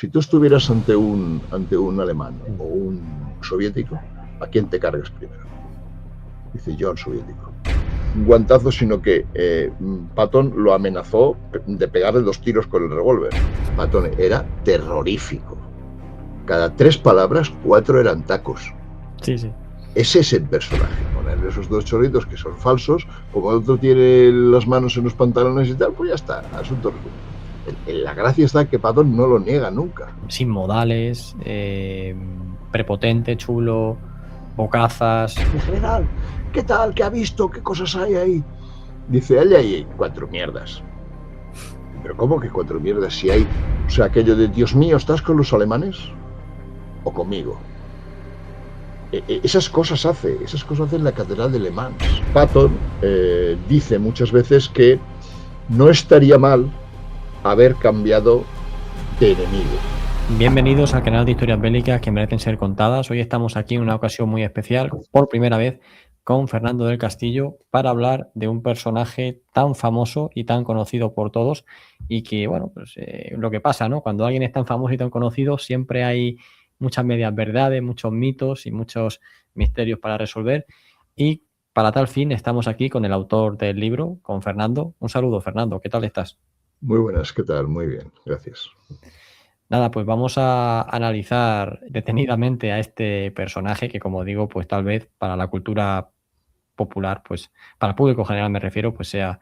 Si tú estuvieras ante un alemán o un soviético, ¿a quién te cargas primero? Dice, yo al soviético. Un guantazo, sino que Patton lo amenazó de pegarle 2 tiros con el revólver. Patton era terrorífico. Cada 3 palabras, 4 eran tacos. Sí, sí. Ese es el personaje, ponerle esos 2 chorritos que son falsos, como el otro tiene las manos en los pantalones y tal, pues ya está, asunto resuelto. La gracia está que Patton no lo niega nunca. Sin modales, prepotente, chulo, bocazas. General, ¿qué tal? ¿Qué ha visto? ¿Qué cosas hay ahí? Dice, allá hay 4 mierdas. ¿Pero cómo que 4 mierdas si hay? O sea, aquello de, Dios mío, ¿estás con los alemanes? ¿O conmigo? Esas cosas hace en la Catedral de Le Mans. Patton dice muchas veces que no estaría mal haber cambiado de enemigo. Bienvenidos al canal de historias bélicas que merecen ser contadas. Hoy estamos aquí en una ocasión muy especial, por primera vez, con Fernando del Castillo, para hablar de un personaje tan famoso y tan conocido por todos y que, bueno, pues lo que pasa, ¿no? Cuando alguien es tan famoso y tan conocido, siempre hay muchas medias verdades, muchos mitos y muchos misterios para resolver. Y para tal fin estamos aquí con el autor del libro, con Fernando. Un saludo, Fernando. ¿Qué tal estás? Muy buenas, ¿qué tal? Muy bien, gracias. Nada, pues vamos a analizar detenidamente a este personaje que, como digo, pues tal vez para la cultura popular, pues para el público general me refiero, pues sea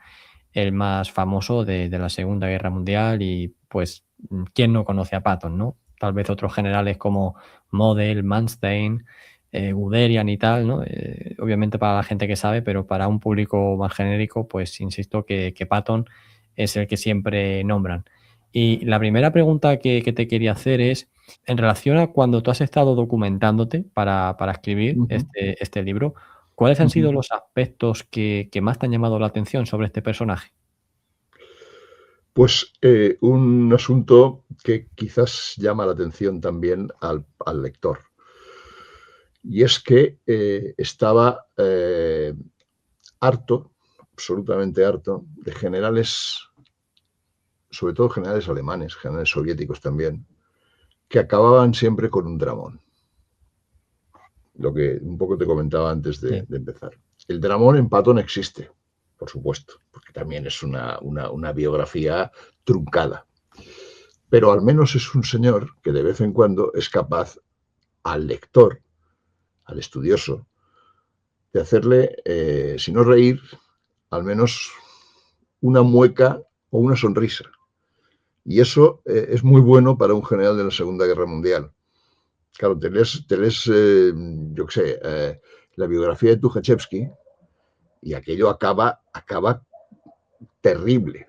el más famoso de la Segunda Guerra Mundial y pues quién no conoce a Patton, ¿no? Tal vez otros generales como Model, Manstein, Guderian y tal, ¿no? Obviamente para la gente que sabe, pero para un público más genérico, pues insisto que Patton es el que siempre nombran. Y la primera pregunta que te quería hacer es, en relación a cuando tú has estado documentándote para escribir este libro, ¿cuáles han sido los aspectos que más te han llamado la atención sobre este personaje? Pues un asunto que quizás llama la atención también al lector. Y es que estaba harto, absolutamente harto, de generales, sobre todo generales alemanes, generales soviéticos también, que acababan siempre con un dramón. Lo que un poco te comentaba antes de empezar. El dramón en Patton existe, por supuesto, porque también es una biografía truncada. Pero al menos es un señor que de vez en cuando es capaz al lector, al estudioso, de hacerle, si no reír, al menos una mueca o una sonrisa. Y eso es muy bueno para un general de la Segunda Guerra Mundial. Claro, te lees yo qué sé, la biografía de Tukhachevsky y aquello acaba terrible.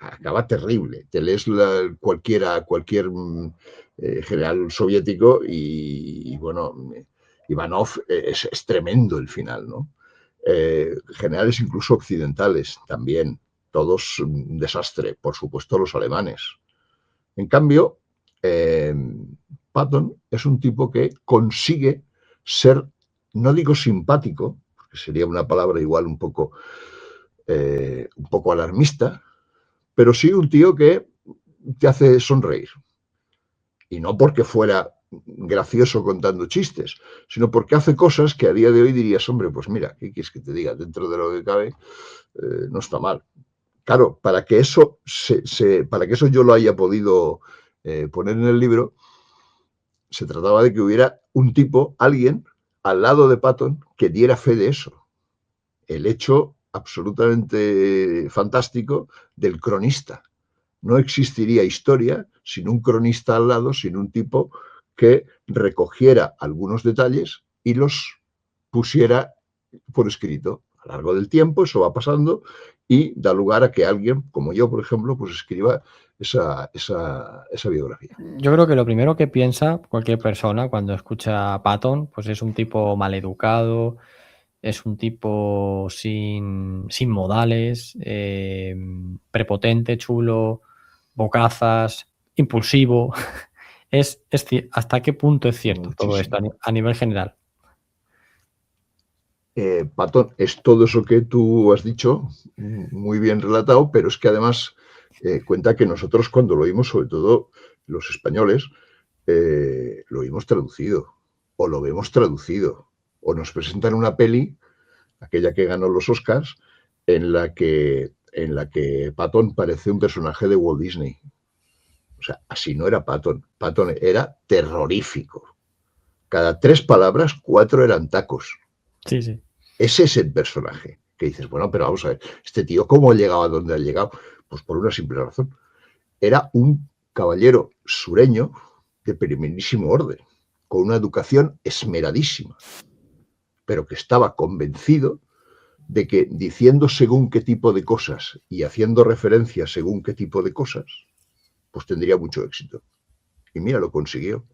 Acaba terrible. Te lees cualquier general soviético y bueno, Ivanov es tremendo el final, ¿no? Generales incluso occidentales también, todos un desastre, por supuesto los alemanes. En cambio, Patton es un tipo que consigue ser, no digo simpático, porque sería una palabra igual un poco alarmista, pero sí un tío que te hace sonreír. Y no porque fuera gracioso contando chistes, sino porque hace cosas que a día de hoy dirías, hombre, pues mira, ¿qué quieres que te diga? Dentro de lo que cabe, no está mal. Claro, para que eso yo lo haya podido poner en el libro, se trataba de que hubiera un tipo, alguien, al lado de Patton, que diera fe de eso. El hecho absolutamente fantástico del cronista. No existiría historia sin un cronista al lado, sin un tipo que recogiera algunos detalles y los pusiera por escrito. A lo largo del tiempo eso va pasando y da lugar a que alguien, como yo, por ejemplo, pues escriba esa biografía. Yo creo que lo primero que piensa cualquier persona cuando escucha a Patton, pues es un tipo maleducado, es un tipo sin modales, prepotente, chulo, bocazas, impulsivo. ¿Hasta qué punto es cierto todo esto Muchísimo. a nivel general? Patton es todo eso que tú has dicho, muy bien relatado, pero es que además cuenta que nosotros cuando lo oímos, sobre todo los españoles lo oímos traducido, o lo vemos traducido, o nos presentan una peli, aquella que ganó los Oscars, en la que Patton parece un personaje de Walt Disney. O sea, así no era Patton. Patton era terrorífico. Cada 3 palabras, 4 eran tacos. Sí, sí. Ese es el personaje. Que dices, bueno, pero vamos a ver, este tío, ¿cómo ha llegado a donde ha llegado? Pues por una simple razón. Era un caballero sureño de primerísimo orden, con una educación esmeradísima, pero que estaba convencido de que diciendo según qué tipo de cosas y haciendo referencia según qué tipo de cosas, pues tendría mucho éxito. Y mira, lo consiguió.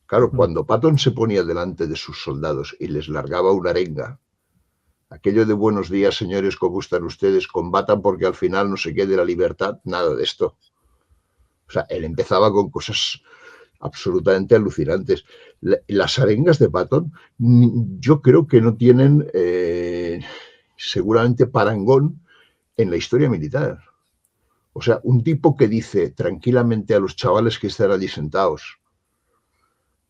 Claro, cuando Patton se ponía delante de sus soldados y les largaba una arenga, aquello de buenos días, señores, ¿cómo están ustedes? Combatan porque al final no se quede la libertad, nada de esto. O sea, él empezaba con cosas absolutamente alucinantes. Las arengas de Patton, yo creo que no tienen seguramente parangón en la historia militar. O sea, un tipo que dice tranquilamente a los chavales que están allí sentados,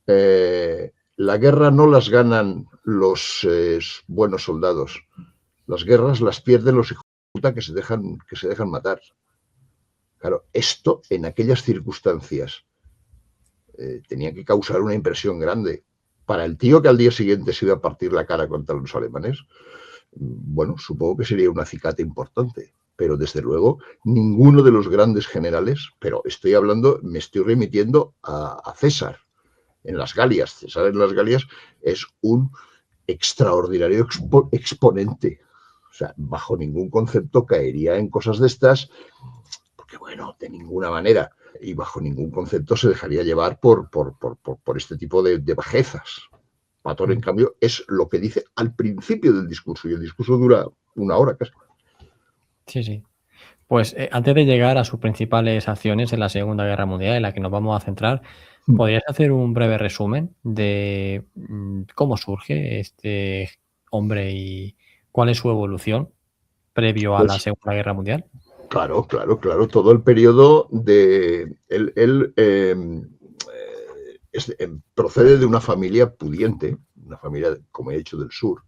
la guerra no las ganan los buenos soldados, las guerras las pierden los hijos de puta que se dejan matar. Claro, esto en aquellas circunstancias tenía que causar una impresión grande. Para el tío que al día siguiente se iba a partir la cara contra los alemanes, bueno, supongo que sería un acicate importante. Pero desde luego, ninguno de los grandes generales, pero estoy hablando, me estoy remitiendo a César en las Galias. César en las Galias es un extraordinario exponente. O sea, bajo ningún concepto caería en cosas de estas, porque bueno, de ninguna manera y bajo ningún concepto se dejaría llevar por este tipo de bajezas. Patton, en cambio, es lo que dice al principio del discurso, y el discurso dura 1 hora casi. Sí, sí. Pues antes de llegar a sus principales acciones en la Segunda Guerra Mundial, en la que nos vamos a centrar, ¿podrías hacer un breve resumen de cómo surge este hombre y cuál es su evolución previo a la Pues Segunda Guerra Mundial? claro, claro, claro, todo el periodo de... Él procede de una familia pudiente, una familia, como he dicho, del sur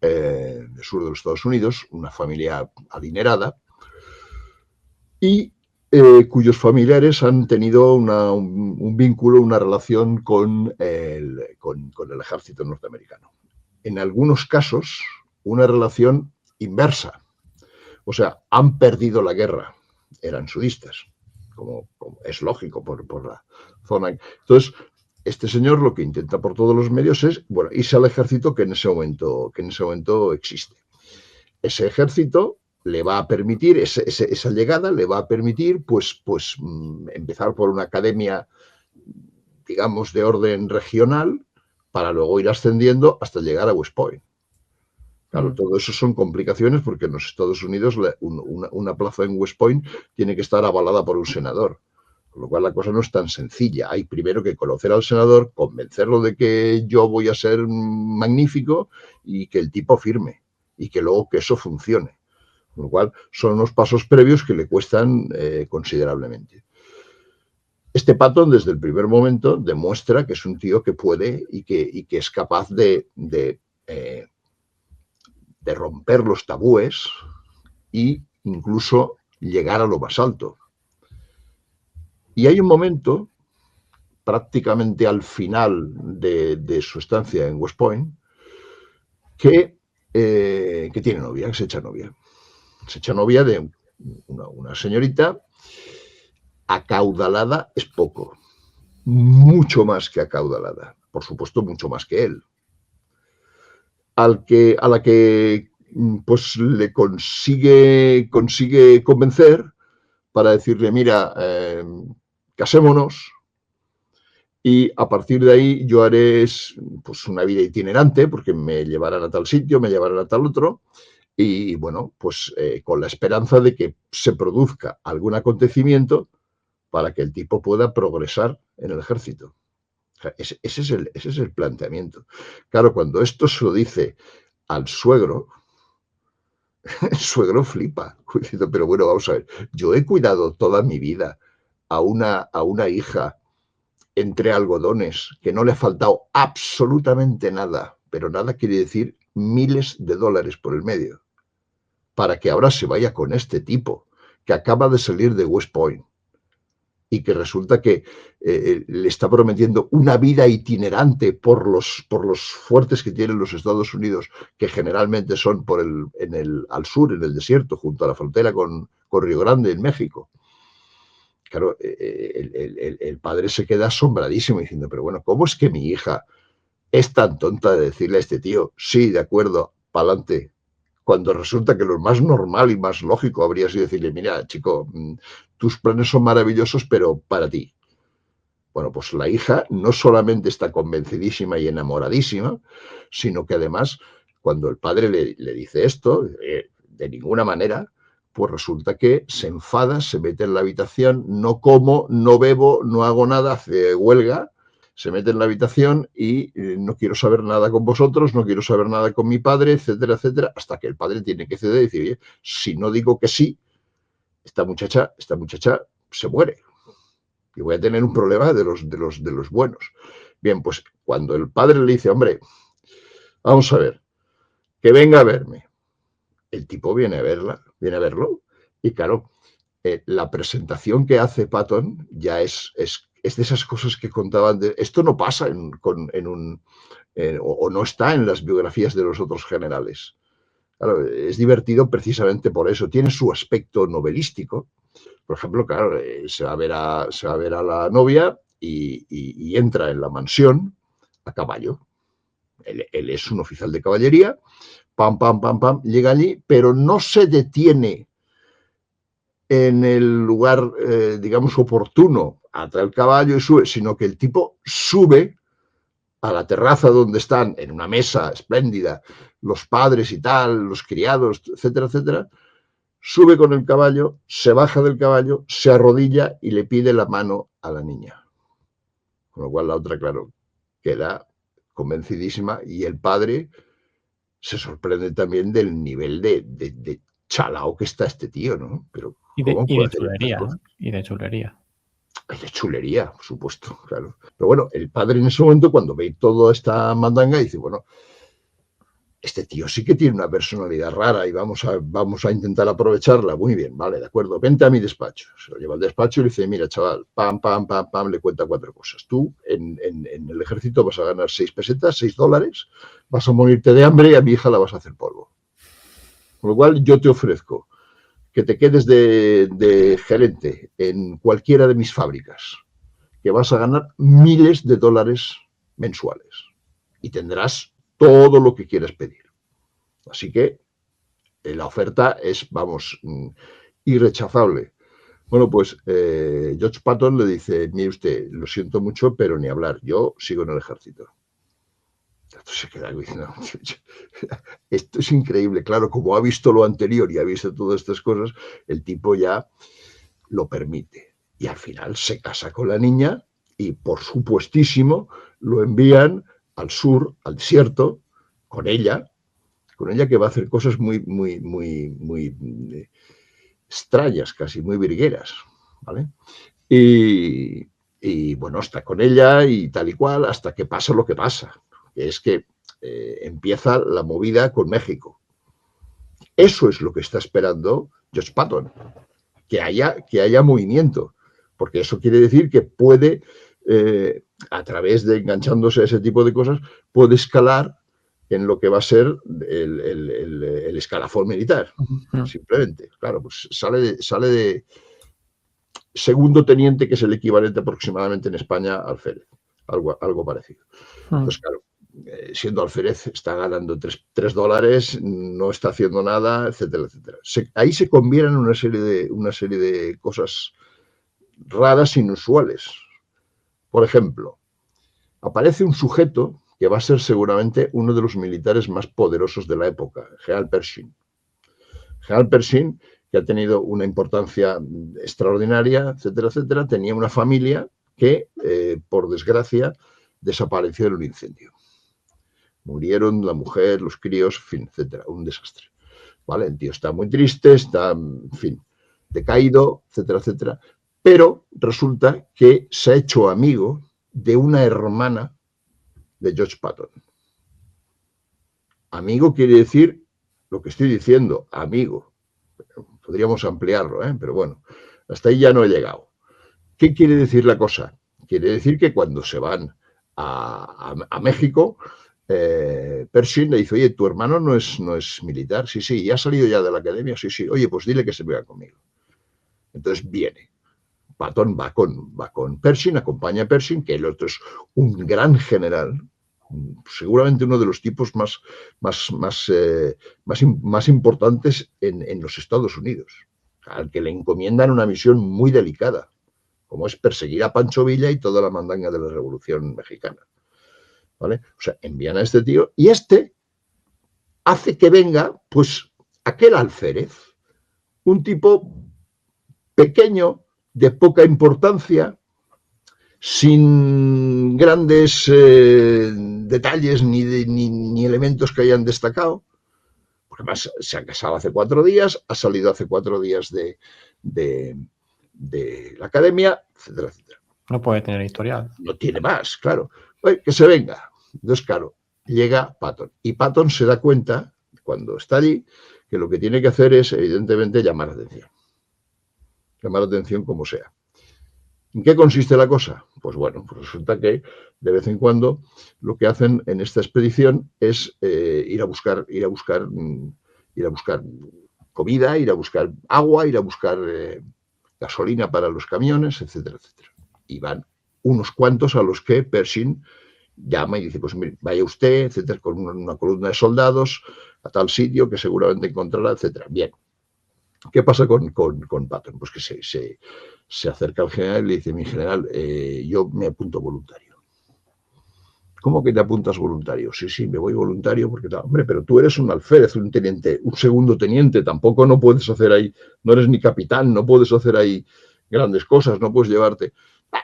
de los Estados Unidos, una familia adinerada, y cuyos familiares han tenido un vínculo, una relación con el ejército norteamericano. En algunos casos, una relación inversa. O sea, han perdido la guerra, eran sudistas, como es lógico por la zona. Entonces, este señor lo que intenta por todos los medios es, bueno, irse al ejército que en ese momento existe. Ese ejército le va a permitir, esa llegada le va a permitir, pues empezar por una academia, digamos, de orden regional, para luego ir ascendiendo hasta llegar a West Point. Claro, todo eso son complicaciones porque en los Estados Unidos una plaza en West Point tiene que estar avalada por un senador. Con lo cual la cosa no es tan sencilla. Hay primero que conocer al senador, convencerlo de que yo voy a ser magnífico y que el tipo firme y que luego que eso funcione. Con lo cual son unos pasos previos que le cuestan considerablemente. Este Patton desde el primer momento demuestra que es un tío que puede y que es capaz de romper los tabúes e incluso llegar a lo más alto. Y hay un momento, prácticamente al final de su estancia en West Point, que tiene novia, que se echa novia. Se echa novia de una señorita acaudalada, es poco, mucho más que acaudalada, por supuesto mucho más que él. A la que pues le consigue convencer para decirle, mira, casémonos y a partir de ahí yo haré pues una vida itinerante porque me llevarán a tal sitio, me llevarán a tal otro y bueno, pues con la esperanza de que se produzca algún acontecimiento para que el tipo pueda progresar en el ejército. O sea, ese es el planteamiento. Claro, cuando esto se lo dice al suegro, el suegro flipa, diciendo, pero bueno, vamos a ver, yo he cuidado toda mi vida a una hija entre algodones, que no le ha faltado absolutamente nada, pero nada quiere decir miles de dólares por el medio, para que ahora se vaya con este tipo, que acaba de salir de West Point y que resulta que le está prometiendo una vida itinerante por los fuertes que tienen los Estados Unidos, que generalmente son al sur, en el desierto, junto a la frontera con Río Grande, en México. Claro, el padre se queda asombradísimo diciendo, pero bueno, ¿cómo es que mi hija es tan tonta de decirle a este tío, sí, de acuerdo, pa'lante? Cuando resulta que lo más normal y más lógico habría sido decirle, mira, chico, tus planes son maravillosos, pero para ti. Bueno, pues la hija no solamente está convencidísima y enamoradísima, sino que además, cuando el padre le dice esto, de ninguna manera, pues resulta que se enfada, se mete en la habitación, no como, no bebo, no hago nada, hace huelga, se mete en la habitación y no quiero saber nada con vosotros, no quiero saber nada con mi padre, etcétera, etcétera, hasta que el padre tiene que ceder y decir, oye, si no digo que sí, esta muchacha se muere y voy a tener un problema de los buenos. Bien, pues cuando el padre le dice, hombre, vamos a ver, que venga a verme, el tipo viene a verlo, y claro, la presentación que hace Patton ya es de esas cosas que contaban esto no pasa o no está en las biografías de los otros generales. Claro, es divertido precisamente por eso. Tiene su aspecto novelístico. Por ejemplo, claro, se va a ver a la novia y entra en la mansión a caballo. Él es un oficial de caballería, pam, pam, pam, pam, llega allí, pero no se detiene en el lugar, digamos, oportuno, ata el caballo y sube, sino que el tipo sube a la terraza donde están, en una mesa espléndida, los padres y tal, los criados, etcétera, etcétera, sube con el caballo, se baja del caballo, se arrodilla y le pide la mano a la niña. Con lo cual la otra, claro, queda convencidísima y el padre se sorprende también del nivel de chalao que está este tío, ¿no? Pero ¿cómo Y puede de hacer estas chulería, cosas? ¿no? Y de chulería. Es de chulería, por supuesto, claro. Pero bueno, el padre en ese momento, cuando ve toda esta mandanga, dice, bueno, este tío sí que tiene una personalidad rara y vamos a intentar aprovecharla. Muy bien, vale, de acuerdo. Vente a mi despacho. Se lo lleva al despacho y le dice, mira, chaval, pam, pam, pam, pam, le cuenta 4 cosas. Tú en el ejército vas a ganar 6 pesetas, 6 dólares, vas a morirte de hambre y a mi hija la vas a hacer polvo. Con lo cual yo te ofrezco que te quedes de gerente en cualquiera de mis fábricas, que vas a ganar miles de dólares mensuales y tendrás todo lo que quieras pedir. Así que la oferta es, vamos, irrechazable. Bueno, pues George Patton le dice, mire usted, lo siento mucho, pero ni hablar, yo sigo en el ejército. Entonces se queda diciendo, esto es increíble. Claro, como ha visto lo anterior y ha visto todas estas cosas, el tipo ya lo permite. Y al final se casa con la niña y, por supuestísimo, lo envían al sur, al desierto, con ella que va a hacer cosas muy extrañas, casi muy virgueras, ¿vale? Y bueno, está con ella y tal y cual, hasta que pasa lo que pasa, que es que empieza la movida con México. Eso es lo que está esperando George Patton, que haya movimiento, porque eso quiere decir que puede, a través de enganchándose a ese tipo de cosas, puede escalar en lo que va a ser el escalafón militar. Simplemente, claro, pues sale de segundo teniente, que es el equivalente aproximadamente en España al alférez, algo parecido. Entonces, claro, siendo alférez está ganando 3 dólares, no está haciendo nada, etcétera, etcétera. Ahí se combinan una serie de cosas raras, inusuales. Por ejemplo, aparece un sujeto que va a ser seguramente uno de los militares más poderosos de la época, General Pershing. General Pershing, que ha tenido una importancia extraordinaria, etcétera, etcétera, tenía una familia que, por desgracia, desapareció en un incendio. Murieron la mujer, los críos, en fin, etcétera, un desastre. ¿Vale? El tío está muy triste, está, en fin, decaído, etcétera, etcétera, pero resulta que se ha hecho amigo de una hermana de George Patton. Amigo quiere decir lo que estoy diciendo, amigo. Podríamos ampliarlo, pero bueno, hasta ahí ya no he llegado. ¿Qué quiere decir la cosa? Quiere decir que cuando se van a México, Pershing le dice, oye, tu hermano no es militar. Sí, sí, ya ha salido ya de la academia. Sí, sí, oye, pues dile que se venga conmigo. Entonces viene. Patton va con Pershing, acompaña a Pershing, que el otro es un gran general, seguramente uno de los tipos más importantes en los Estados Unidos, al que le encomiendan una misión muy delicada, como es perseguir a Pancho Villa y toda la mandanga de la Revolución Mexicana. ¿Vale? O sea, envían a este tío y este hace que venga, pues, aquel alférez, un tipo pequeño, de poca importancia, sin grandes detalles ni elementos que hayan destacado, porque además se ha casado hace 4 días, ha salido hace 4 días de la academia, etcétera, etcétera. No puede tener historial. No tiene más, claro. Oye, que se venga. Entonces, claro, llega Patton. Y Patton se da cuenta, cuando está allí, que lo que tiene que hacer es, evidentemente, llamar la atención. Llamar la atención como sea. ¿En qué consiste la cosa? Pues bueno, pues resulta que de vez en cuando lo que hacen en esta expedición es ir a buscar comida, ir a buscar agua, ir a buscar gasolina para los camiones, etcétera, etcétera. Y van unos cuantos a los que Pershing llama y dice, pues mire, vaya usted, etcétera, con una columna de soldados a tal sitio que seguramente encontrará, etcétera. Bien. ¿Qué pasa con Patton? Pues que se acerca al general y le dice, mi general, yo me apunto voluntario. ¿Cómo que te apuntas voluntario? Sí, sí, me voy voluntario porque, hombre, pero tú eres un alférez, un teniente, un segundo teniente, tampoco no puedes hacer ahí, no eres ni capitán, no puedes hacer ahí grandes cosas, no puedes llevarte.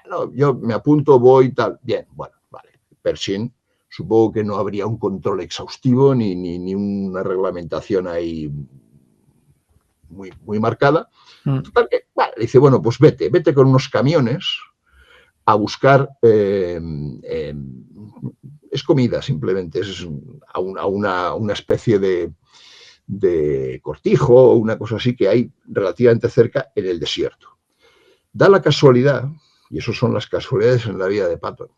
No, yo me apunto, voy, tal. Bien, bueno, vale. Pershing, supongo que no habría un control exhaustivo ni una reglamentación ahí muy marcada. Total que, bueno, dice, bueno, pues vete con unos camiones a buscar, es comida simplemente, es a una especie de cortijo o una cosa así que hay relativamente cerca en el desierto. Da la casualidad, y eso son las casualidades en la vida de Patton,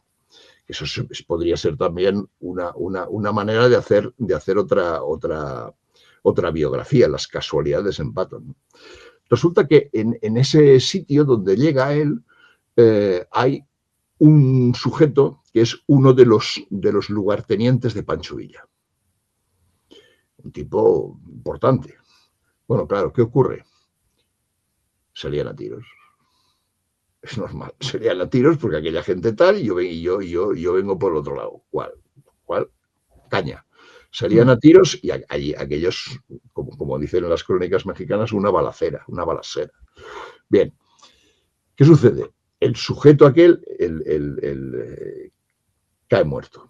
que eso podría ser también una manera de hacer otra biografía, las casualidades en Patton. Resulta que en ese sitio donde llega él hay un sujeto que es uno de los lugartenientes de Pancho Villa. Un tipo importante. Bueno, claro, ¿qué ocurre? Se lían a tiros. Es normal, se lían a tiros porque aquella gente tal y yo vengo por el otro lado. ¿Cuál? Caña. Salían a tiros y allí aquellos, como dicen en las crónicas mexicanas, una balacera. Bien, ¿qué sucede? El sujeto aquel cae muerto.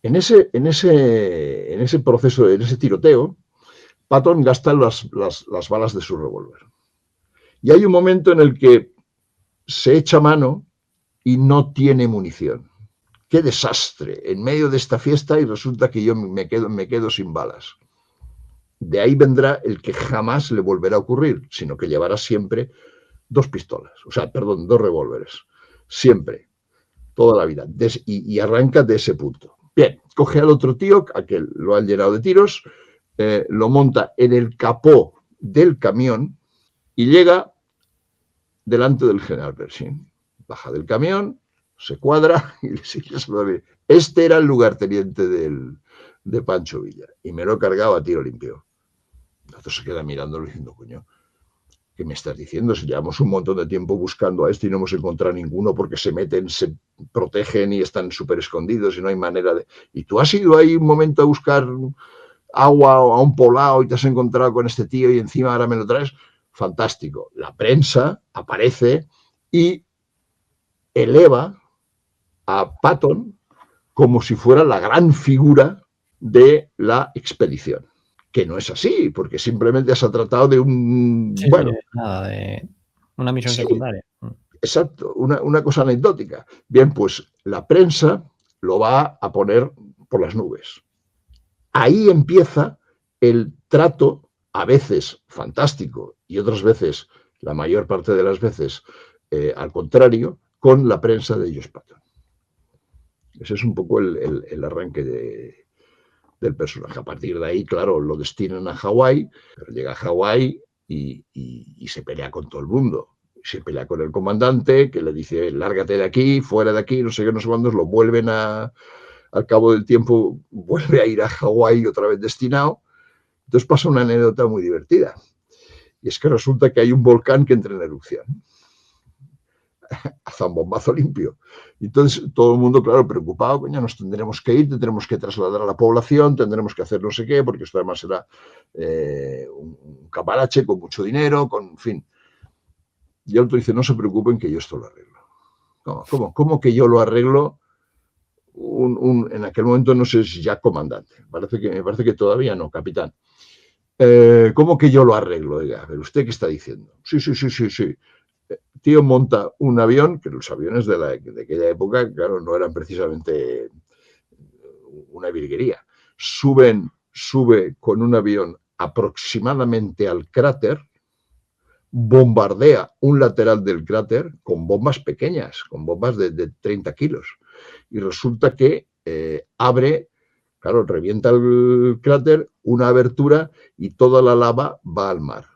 En ese proceso, en ese tiroteo, Patton gasta las balas de su revólver. Y hay un momento en el que se echa mano y no tiene munición. ¡Qué desastre! En medio de esta fiesta y resulta que yo me quedo sin balas. De ahí vendrá el que jamás le volverá a ocurrir, sino que llevará siempre 2 pistolas, dos revólveres. Siempre, toda la vida. Y arranca de ese punto. Bien, coge al otro tío, a que lo han llenado de tiros, lo monta en el capó del camión y llega delante del general Pershing. Baja del camión, se cuadra y le sigue saludando. Este era el lugarteniente de Pancho Villa y me lo he cargado a tiro limpio. Entonces se queda mirándolo diciendo, coño, ¿qué me estás diciendo? Si llevamos un montón de tiempo buscando a este y no hemos encontrado ninguno porque se meten, se protegen y están súper escondidos y no hay manera de... Y tú has ido ahí un momento a buscar agua a un poblado y te has encontrado con este tío y encima ahora me lo traes. Fantástico. La prensa aparece y eleva a Patton como si fuera la gran figura de la expedición. Que no es así, porque simplemente se ha tratado de un... Sí, bueno, nada, de una misión sí, secundaria. Exacto, una cosa anecdótica. Bien, pues la prensa lo va a poner por las nubes. Ahí empieza el trato, a veces fantástico y otras veces, la mayor parte de las veces, al contrario, con la prensa de Josh Patton. Ese es un poco el arranque del personaje. A partir de ahí, claro, lo destinan a Hawái, pero llega a Hawái y se pelea con todo el mundo. Se pelea con el comandante, que le dice, lárgate de aquí, fuera de aquí, no sé qué, no sé cuándo, lo vuelven al cabo del tiempo, vuelve a ir a Hawái otra vez destinado. Entonces pasa una anécdota muy divertida. Y es que resulta que hay un volcán que entra en erupción. A zambombazo limpio. Entonces todo el mundo, claro, preocupado, coño, nos tendremos que ir, tendremos que trasladar a la población, tendremos que hacer no sé qué, porque esto además será un caparache con mucho dinero, con, en fin. Y el otro dice, no se preocupen que yo esto lo arreglo. ¿Cómo que yo lo arreglo? En aquel momento no sé si ya comandante, me parece que todavía no, capitán. ¿Cómo que yo lo arreglo? Oiga, a ver, ¿usted qué está diciendo? Sí. Tío monta un avión, que los aviones de aquella época, claro, no eran precisamente una virguería. Sube con un avión aproximadamente al cráter, bombardea un lateral del cráter con bombas pequeñas, con bombas de 30 kilos. Y resulta que abre, claro, revienta el cráter, una abertura y toda la lava va al mar.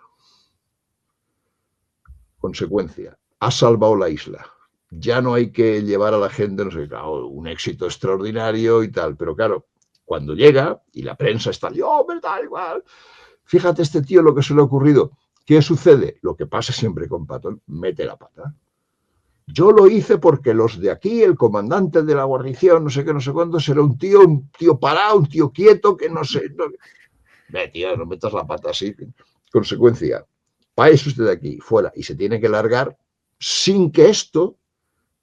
Consecuencia, ha salvado la isla. Ya no hay que llevar a la gente, no sé, claro, un éxito extraordinario y tal, pero claro, cuando llega y la prensa está, oh, verdad, igual, fíjate este tío lo que se le ha ocurrido. ¿Qué sucede? Lo que pasa siempre con Patton, mete la pata. Yo lo hice porque los de aquí, el comandante de la guarnición, no sé qué, no sé cuándo, será un tío parado, un tío quieto, que no sé. No... Ve, tío, no metas la pata así. Consecuencia, váyase usted de aquí, fuera, y se tiene que largar sin que esto,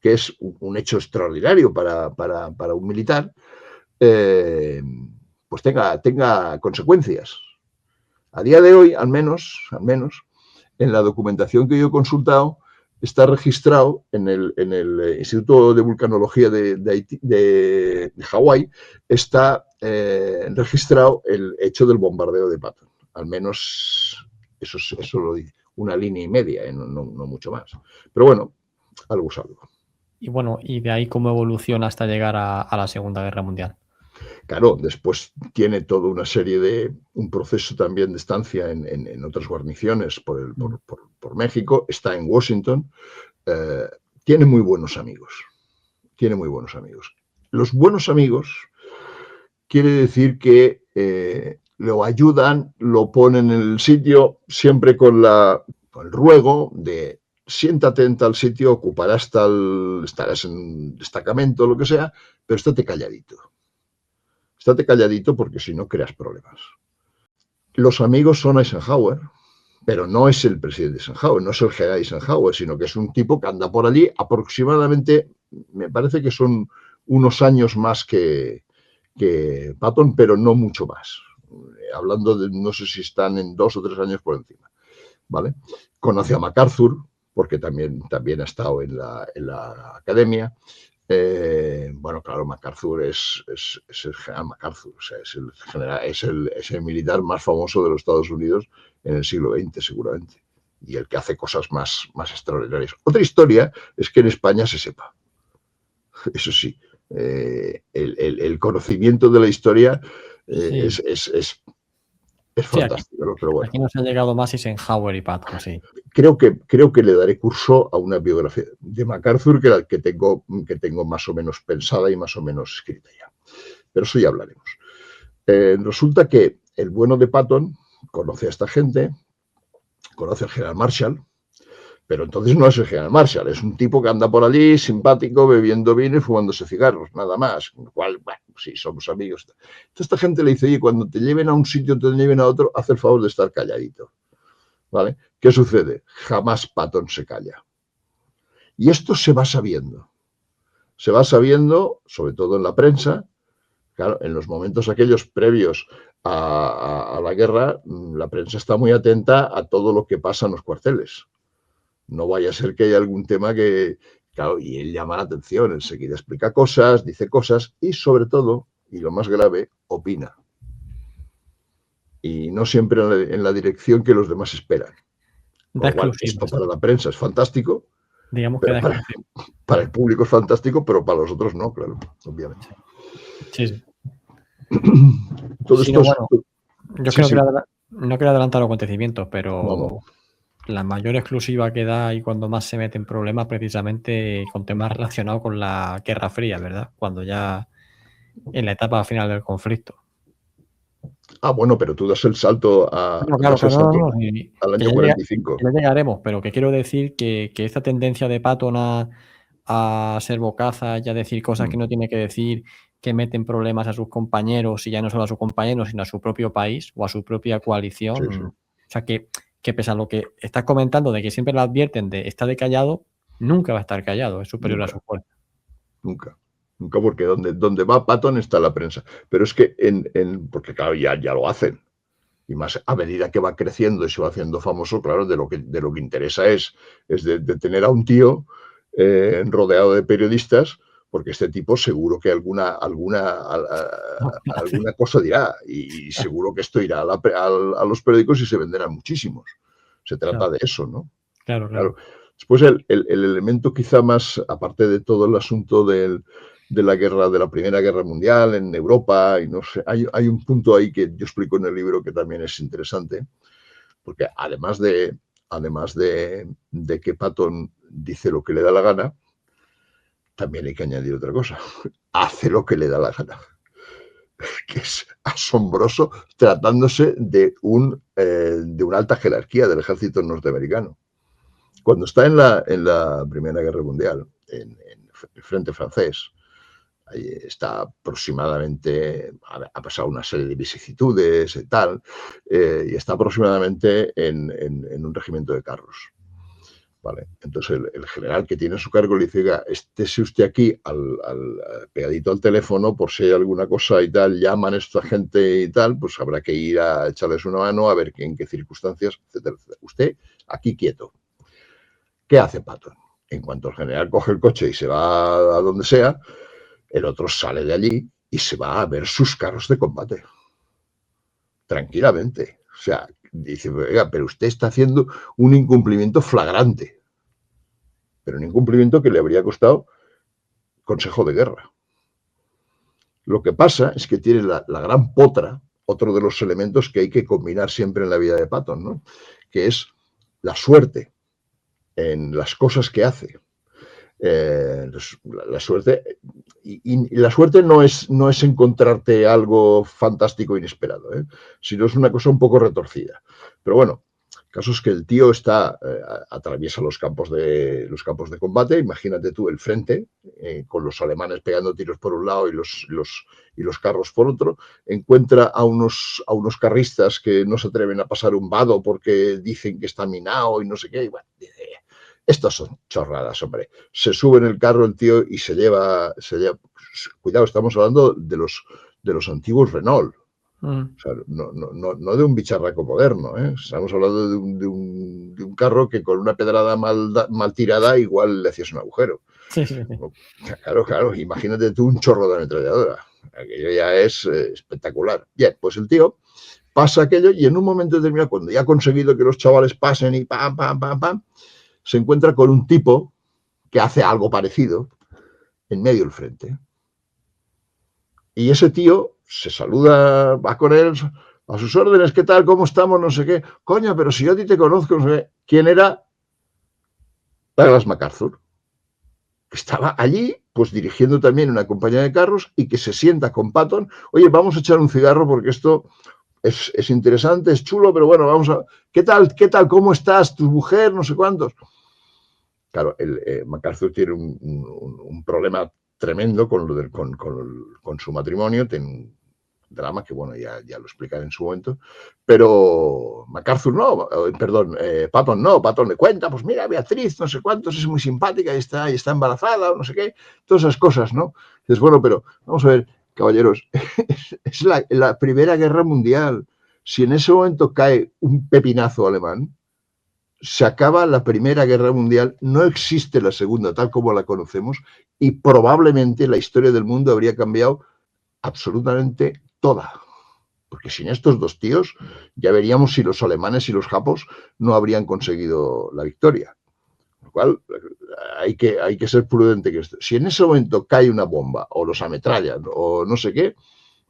que es un hecho extraordinario para un militar, pues tenga consecuencias. A día de hoy, al menos, en la documentación que yo he consultado, está registrado en el Instituto de Vulcanología de Hawái, está registrado el hecho del bombardeo de Patton. Al menos eso lo dice, una línea y media, no mucho más. Pero bueno, algo es algo. Y bueno, y de ahí cómo evoluciona hasta llegar a la Segunda Guerra Mundial. Claro, después tiene toda una serie un proceso también de estancia en otras guarniciones por México, está en Washington, tiene muy buenos amigos, Los buenos amigos quiere decir que lo ayudan, lo ponen en el sitio, siempre con el ruego de siéntate en tal sitio, estarás en un destacamento, lo que sea, pero estate calladito. Estate calladito porque si no creas problemas. Los amigos son Eisenhower, pero no es el presidente Eisenhower, no es el general Eisenhower, sino que es un tipo que anda por allí aproximadamente, me parece que son unos años más que Patton, pero no mucho más. Hablando de, no sé si están en 2 o 3 años por encima. ¿Vale? Conoce a MacArthur, porque también ha estado en la academia. Bueno, claro, MacArthur es el general MacArthur, o sea, es el militar más famoso de los Estados Unidos en el siglo XX, seguramente, y el que hace cosas más extraordinarias. Otra historia es que en España se sepa, eso sí, el conocimiento de la historia Sí. es Sí, fantástico, ¿no? Pero bueno. Aquí nos han llegado más Eisenhower y Patton, sí. Creo que le daré curso a una biografía de MacArthur que tengo más o menos pensada y más o menos escrita ya. Pero eso ya hablaremos. Resulta que el bueno de Patton conoce a esta gente, conoce al general Marshall, pero entonces no es el general Marshall, es un tipo que anda por allí, simpático, bebiendo vino y fumándose cigarros, nada más. Con lo cual, bueno, sí, somos amigos. Entonces esta gente le dice, oye, cuando te lleven a un sitio, te lleven a otro, haz el favor de estar calladito. ¿Vale? ¿Qué sucede? Jamás Patton se calla. Y esto se va sabiendo. Se va sabiendo, sobre todo en la prensa, claro, en los momentos aquellos previos a la guerra, la prensa está muy atenta a todo lo que pasa en los cuarteles. No vaya a ser que haya algún tema que, claro, y él llama la atención, enseguida explica cosas, dice cosas y sobre todo, y lo más grave, opina. Y no siempre en la dirección que los demás esperan. Con Da lo cual, esto exclusivas, para la prensa es fantástico, digamos que pero da exclusivas. para el público es fantástico, pero para los otros no, claro, obviamente. Sí, sí. Todo Sí, esto no, es... bueno, yo Sí, creo que sí, no quiero adelantar los acontecimientos, no, no. pero la mayor exclusiva que da y cuando más se mete en problemas precisamente con temas relacionados con la Guerra Fría, ¿verdad? Cuando ya en la etapa final del conflicto. Ah, bueno, pero tú das el salto No, claro, das el claro, no, salto no, sí, al que año que 45. ya llegaremos, pero que quiero decir que esta tendencia de Patton a ser bocazas y a decir cosas que Mm, no tiene que decir, que meten problemas a sus compañeros, y ya no solo a sus compañeros, sino a su propio país o a su propia sí, coalición. sí, O sea, que pese a lo que estás comentando de que siempre le advierten de está de callado, nunca va a estar callado, es superior a su nunca, fuerza. nunca. Nunca porque donde va Patton está la prensa. Pero es que porque claro, ya lo hacen. Y más a medida que va creciendo y se va haciendo famoso, claro, de lo que interesa es de tener a un tío rodeado de periodistas, porque este tipo seguro que alguna cosa dirá y seguro que esto irá a los periódicos y se venderán muchísimos. Se Claro, trata de eso, ¿no? claro, claro. Claro. Después el elemento quizá más, aparte de todo el asunto de la guerra, de la Primera Guerra Mundial en Europa, y no sé, hay un punto ahí que yo explico en el libro que también es interesante, porque además de que Patton dice lo que le da la gana, también hay que añadir otra cosa. Hace lo que le da la gana, que es asombroso tratándose de una alta jerarquía del ejército norteamericano. Cuando está en la Primera Guerra Mundial, en el frente francés, ahí está aproximadamente, ha pasado una serie de vicisitudes y tal, y está aproximadamente en un regimiento de carros. Vale. Entonces el general que tiene a su cargo le dice, oiga, estése usted aquí pegadito al teléfono por si hay alguna cosa y tal, llaman a esta gente y tal, pues habrá que ir a echarles una mano a ver en qué circunstancias, etcétera, etcétera. Usted aquí quieto. ¿Qué hace Patton? En cuanto el general coge el coche y se va a donde sea, el otro sale de allí y se va a ver sus carros de combate. Tranquilamente. O sea, dice, oiga, pero usted está haciendo un incumplimiento flagrante. Pero un incumplimiento que le habría costado consejo de guerra. Lo que pasa es que tiene la gran potra, otro de los elementos que hay que combinar siempre en la vida de Patton, ¿no? Que es la suerte en las cosas que hace. La suerte y la suerte no es encontrarte algo fantástico inesperado, sino es una cosa un poco retorcida. Pero bueno, el caso es que el tío atraviesa los campos de combate, imagínate tú el frente, con los alemanes pegando tiros por un lado y los carros por otro, encuentra a unos carristas que no se atreven a pasar un vado porque dicen que está minado y no sé qué, y bueno, estas son chorradas, hombre. Se sube en el carro el tío y cuidado, estamos hablando de los antiguos Renault. Mm. O sea, no de un bicharraco moderno, ¿eh? Estamos hablando de un carro que con una pedrada mal tirada igual le hacías un agujero. Sí, sí, sí. Claro, claro, imagínate tú un chorro de ametralladora. Aquello ya es espectacular. Bien, pues el tío pasa aquello y en un momento determinado, cuando ya ha conseguido que los chavales pasen y pam, pam, pam, pam, se encuentra con un tipo que hace algo parecido en medio del frente. Y ese tío se saluda, va con él a sus órdenes, ¿qué tal? ¿Cómo estamos? No sé qué. Coño, pero si yo a ti te conozco, no sé qué. ¿Quién era? Douglas MacArthur, que estaba allí, pues dirigiendo también una compañía de carros y que se sienta con Patton. Oye, vamos a echar un cigarro porque esto es interesante, es chulo, pero bueno, vamos a... ¿Qué tal? ¿Cómo estás? ¿Tu mujer? No sé cuántos. Claro, MacArthur tiene un problema tremendo con su matrimonio, tiene un drama que, bueno, ya lo explicaré en su momento, pero MacArthur no, perdón, Patton le cuenta, pues mira, Beatriz, no sé cuántos, es muy simpática y está embarazada, o no sé qué, todas esas cosas, ¿no? Dices, bueno, pero vamos a ver, caballeros, es la Primera Guerra Mundial. Si en ese momento cae un pepinazo alemán, se acaba la Primera Guerra Mundial, no existe la Segunda tal como la conocemos y probablemente la historia del mundo habría cambiado absolutamente toda. Porque sin estos dos tíos ya veríamos si los alemanes y los japos no habrían conseguido la victoria. Con lo cual hay que ser prudente. Si en ese momento cae una bomba o los ametrallan o no sé qué,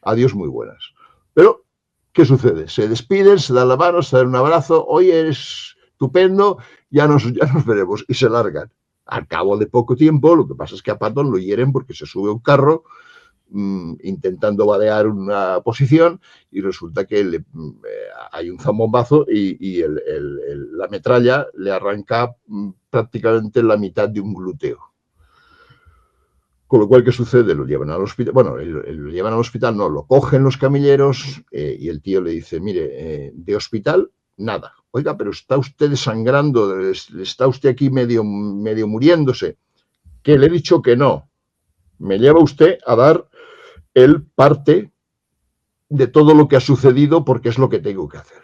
adiós muy buenas. Pero, ¿qué sucede? Se despiden, se dan la mano, se dan un abrazo, oye, eres estupendo, ya nos veremos, y se largan. Al cabo de poco tiempo, lo que pasa es que a Patton lo hieren porque se sube a un carro intentando vadear una posición y resulta que hay un zambombazo y la metralla le arranca prácticamente la mitad de un glúteo. Con lo cual, ¿qué sucede? Lo llevan al hospital. Bueno, lo llevan al hospital, no, lo cogen los camilleros y el tío le dice, mire, de hospital, nada. Oiga, pero está usted desangrando, está usted aquí medio muriéndose. Que le he dicho que no. Me lleva usted a dar el parte de todo lo que ha sucedido porque es lo que tengo que hacer.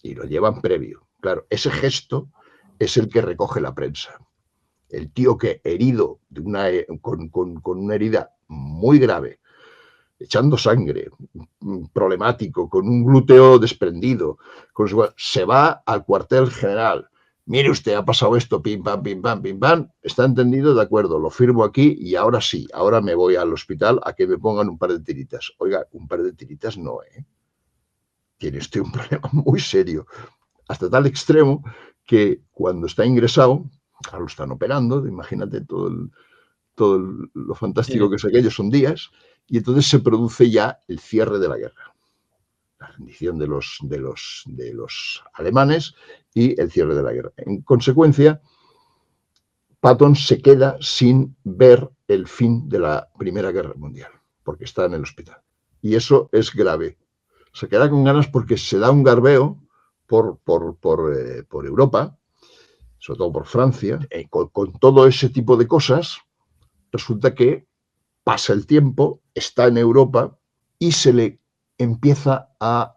Y lo llevan previo. Claro, ese gesto es el que recoge la prensa. El tío que herido con una herida muy grave, echando sangre, problemático, con un glúteo desprendido, se va al cuartel general. Mire usted, ha pasado esto, pim, pam, pim, pam, pim, pam. ¿Está entendido? De acuerdo, lo firmo aquí y ahora sí, ahora me voy al hospital a que me pongan un par de tiritas. Oiga, un par de tiritas no, ¿eh? Tiene usted un problema muy serio. Hasta tal extremo que cuando está ingresado, lo están operando, imagínate lo fantástico que es aquello, son días, y entonces se produce ya el cierre de la guerra. La rendición de los alemanes y el cierre de la guerra. En consecuencia, Patton se queda sin ver el fin de la Primera Guerra Mundial, porque está en el hospital. Y eso es grave. Se queda con ganas porque se da un garbeo por Europa, sobre todo por Francia, con todo ese tipo de cosas. Resulta que pasa el tiempo, está en Europa y se le empieza a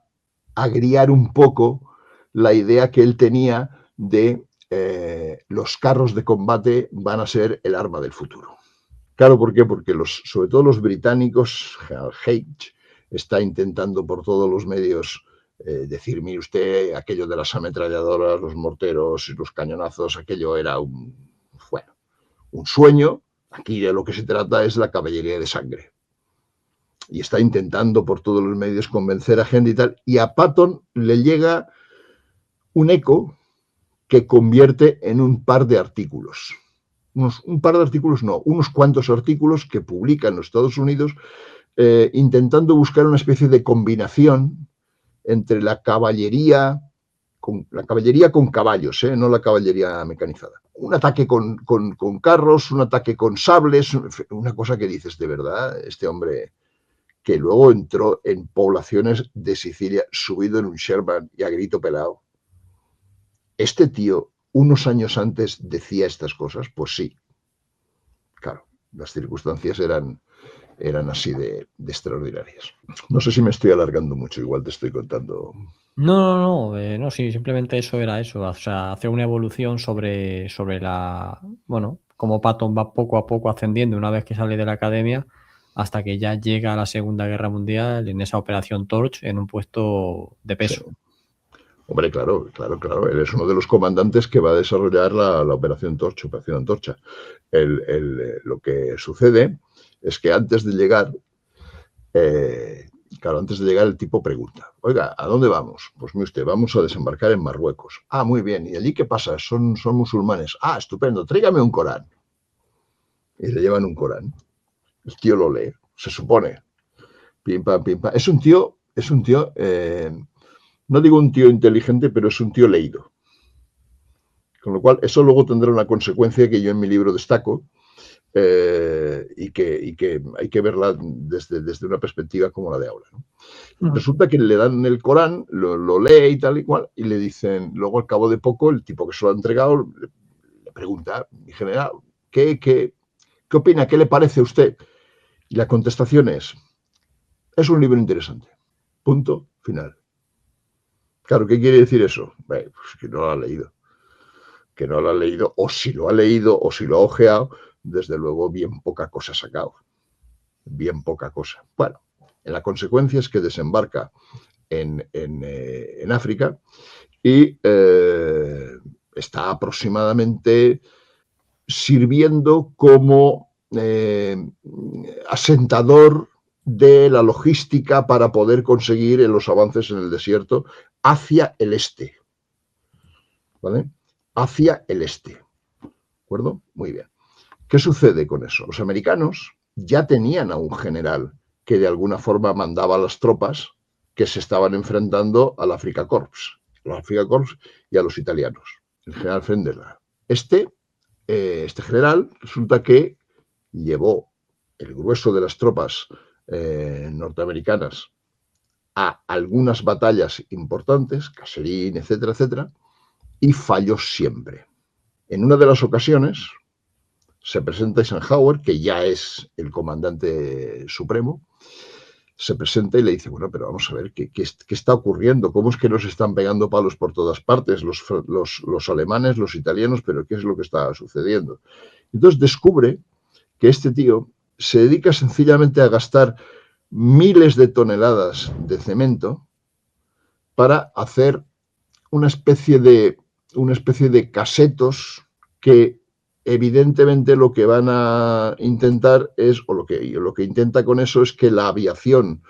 agriar un poco la idea que él tenía de los carros de combate van a ser el arma del futuro. Claro, ¿por qué? Porque sobre todo los británicos, General Haig está intentando por todos los medios decir, mire usted, aquello de las ametralladoras, los morteros y los cañonazos, aquello era un sueño. Aquí de lo que se trata es la caballería de sangre. Y está intentando por todos los medios convencer a gente y tal. Y a Patton le llega un eco que convierte en un par de artículos. Unos cuantos artículos que publica en los Estados Unidos intentando buscar una especie de combinación entre la caballería con caballos, no la caballería mecanizada. Un ataque con carros, un ataque con sables, una cosa que dices, de verdad, este hombre que luego entró en poblaciones de Sicilia subido en un Sherman y a grito pelado. Este tío, unos años antes, decía estas cosas, pues sí. Claro, las circunstancias eran así de extraordinarias. No sé si me estoy alargando mucho, igual te estoy contando. No, sí, simplemente eso era eso, o sea, hacer una evolución sobre cómo Patton va poco a poco ascendiendo una vez que sale de la academia hasta que ya llega a la Segunda Guerra Mundial en esa Operación Torch en un puesto de peso. Sí. Hombre, claro. Él es uno de los comandantes que va a desarrollar la Operación Torch, Operación Antorcha. Lo que sucede es que antes de llegar, el tipo pregunta, oiga, ¿a dónde vamos? Pues mire usted, vamos a desembarcar en Marruecos. Ah, muy bien. ¿Y allí qué pasa? Son musulmanes. Ah, estupendo. Tráigame un Corán. Y le llevan un Corán. El tío lo lee, se supone. Pim, pam, pim, pam. Es un tío, no digo un tío inteligente, pero es un tío leído. Con lo cual, eso luego tendrá una consecuencia que yo en mi libro destaco y que hay que verla desde una perspectiva como la de ahora, ¿no? Resulta que le dan el Corán, lo lee y tal y cual, y le dicen, luego al cabo de poco, el tipo que se lo ha entregado le pregunta, mi general, ¿qué opina? ¿Qué le parece a usted? Y la contestación es un libro interesante. Punto final. Claro, ¿qué quiere decir eso? Pues que no lo ha leído. que no lo ha leído, o si lo ha leído, o si lo ha ojeado, desde luego bien poca cosa ha sacado. Bien poca cosa. Bueno, la consecuencia es que desembarca en África y está aproximadamente sirviendo como asentador de la logística para poder conseguir los avances en el desierto hacia el este. ¿Vale? Hacia el este. ¿De acuerdo? Muy bien. ¿Qué sucede con eso? Los americanos ya tenían a un general que de alguna forma mandaba a las tropas que se estaban enfrentando al Afrika Korps, y a los italianos, el general Frendeler. Este general resulta que llevó el grueso de las tropas norteamericanas a algunas batallas importantes, Kasserine, etcétera, etcétera, y falló siempre. En una de las ocasiones se presenta Eisenhower, que ya es el comandante supremo, se presenta y le dice, bueno, pero vamos a ver, ¿qué está ocurriendo? ¿Cómo es que nos están pegando palos por todas partes los alemanes, los italianos, pero qué es lo que está sucediendo? Entonces descubre que este tío se dedica sencillamente a gastar miles de toneladas de cemento para hacer una especie de casetos que evidentemente lo que van a intentar es, o lo que intenta con eso es que la aviación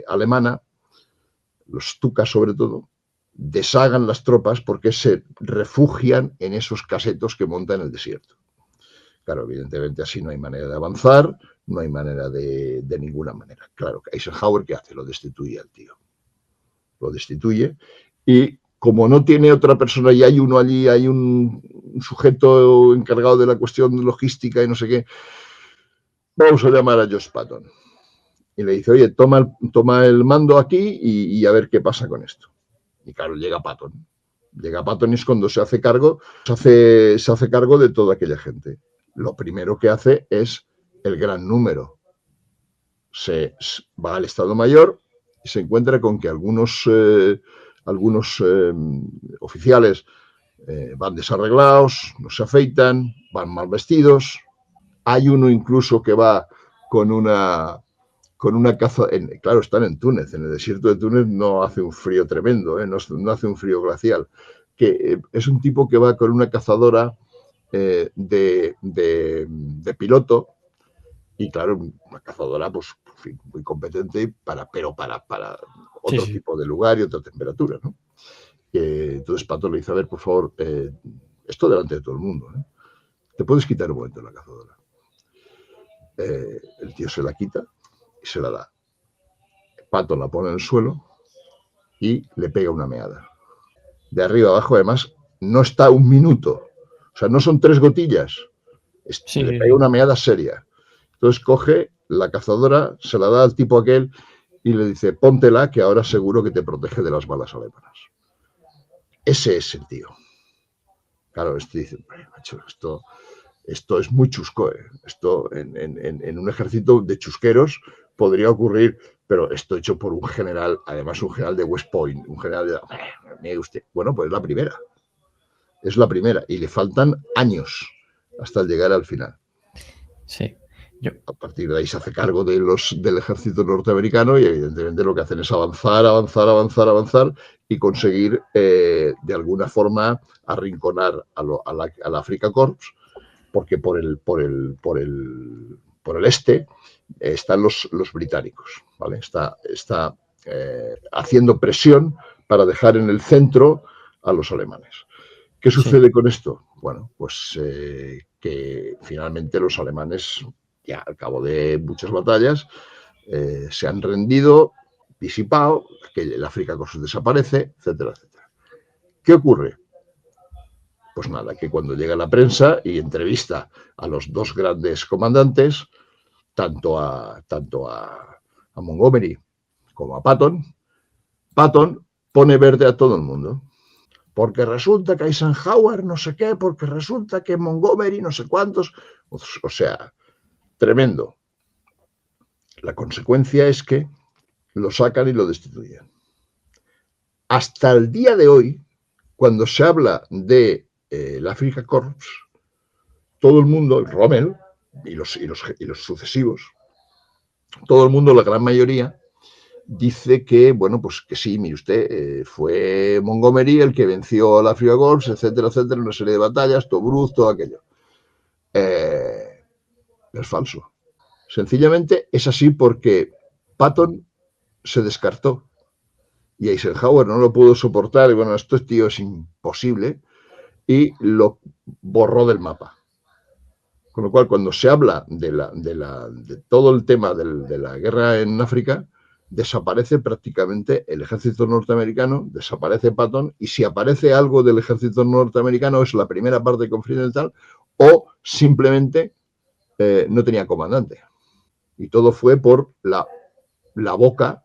alemana, los Stuka sobre todo, deshagan las tropas porque se refugian en esos casetos que montan en el desierto. Claro, evidentemente así no hay manera de avanzar, no hay manera de ninguna manera. Claro, Eisenhower, ¿qué hace? Lo destituye al tío. Lo destituye y como no tiene otra persona y hay uno allí, hay un sujeto encargado de la cuestión logística y no sé qué, vamos a llamar a Josh Patton. Y le dice, oye, toma el mando aquí y a ver qué pasa con esto. Y claro, llega Patton. Llega Patton y es cuando se hace cargo de toda aquella gente. Lo primero que hace es el gran número. Se va al Estado Mayor y se encuentra con que algunos oficiales van desarreglados, no se afeitan, van mal vestidos. Hay uno incluso que va con una caza. Claro, están en Túnez, en el desierto de Túnez no hace un frío tremendo, no hace un frío glacial. Que es un tipo que va con una cazadora de piloto. Y claro, una cazadora, pues, en fin, muy competente, pero para otro tipo de lugar y otra temperatura, ¿no? Entonces Pato le dice, a ver, por favor, esto delante de todo el mundo, ¿eh? ¿Te puedes quitar un momento la cazadora? El tío se la quita y se la da. Pato la pone en el suelo y le pega una meada. De arriba abajo, además, no está un minuto. O sea, no son 3 gotillas. Le pega una meada seria. Entonces coge la cazadora, se la da al tipo aquel y le dice, póntela que ahora seguro que te protege de las balas alemanas. Ese es el tío. Claro, este dice, macho, esto es muy chusco. Esto en un ejército de chusqueros podría ocurrir, pero esto hecho por un general, además un general de West Point, un general de... mire usted. Bueno, pues es la primera. Es la primera y le faltan años hasta llegar al final. Sí. A partir de ahí se hace cargo del ejército norteamericano y evidentemente lo que hacen es avanzar y conseguir de alguna forma arrinconar al Afrika Korps, porque por el este están los británicos, ¿vale? Está haciendo presión para dejar en el centro a los alemanes. ¿Qué sucede con esto? Bueno, pues que finalmente los alemanes, ya al cabo de muchas batallas, se han rendido, disipado, que el Afrika Korps desaparece, etcétera, etcétera. ¿Qué ocurre? Pues nada, que cuando llega la prensa y entrevista a los 2 grandes comandantes, tanto a Montgomery como a Patton pone verde a todo el mundo. Porque resulta que Eisenhower no sé qué, porque resulta que Montgomery no sé cuántos. O sea, tremendo. La consecuencia es que lo sacan y lo destituyen. Hasta el día de hoy, cuando se habla de el Afrika Korps, todo el mundo, Rommel y los sucesivos, todo el mundo, la gran mayoría, dice que, bueno, pues que sí, mire usted, fue Montgomery el que venció a la Afrika Korps, etcétera, etcétera, una serie de batallas, Tobruk, todo aquello. Es falso. Sencillamente es así porque Patton se descartó y Eisenhower no lo pudo soportar y bueno, esto, tío, es imposible y lo borró del mapa. Con lo cual, cuando se habla de todo el tema de la guerra en África, desaparece prácticamente el ejército norteamericano, desaparece Patton, y si aparece algo del ejército norteamericano es la primera parte confidencial o simplemente no tenía comandante. Y todo fue por la boca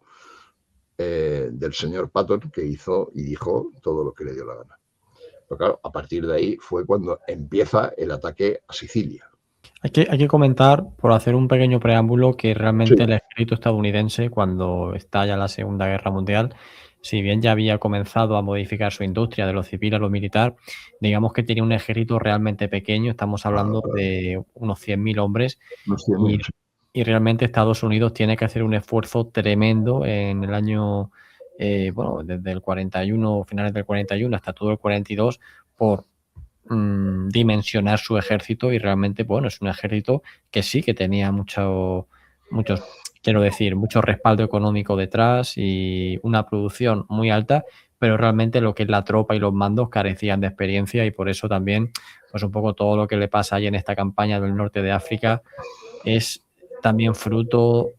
del señor Patton, que hizo y dijo todo lo que le dio la gana. Pero claro, a partir de ahí fue cuando empieza el ataque a Sicilia. Hay que comentar, por hacer un pequeño preámbulo, que Sí, realmente el ejército estadounidense, cuando estalla la Segunda Guerra Mundial, si bien ya había comenzado a modificar su industria de lo civil a lo militar, digamos que tenía un ejército realmente pequeño, estamos hablando de unos 100.000 hombres, unos y, 100.000. Sí. y realmente Estados Unidos tiene que hacer un esfuerzo tremendo en el año, bueno, desde el 41, finales del 41 hasta todo el 42, por dimensionar su ejército, y realmente, bueno, es un ejército que sí que tenía muchos, quiero decir, mucho respaldo económico detrás y una producción muy alta, pero realmente lo que es la tropa y los mandos carecían de experiencia, y por eso también, pues un poco todo lo que le pasa ahí en esta campaña del norte de África es también fruto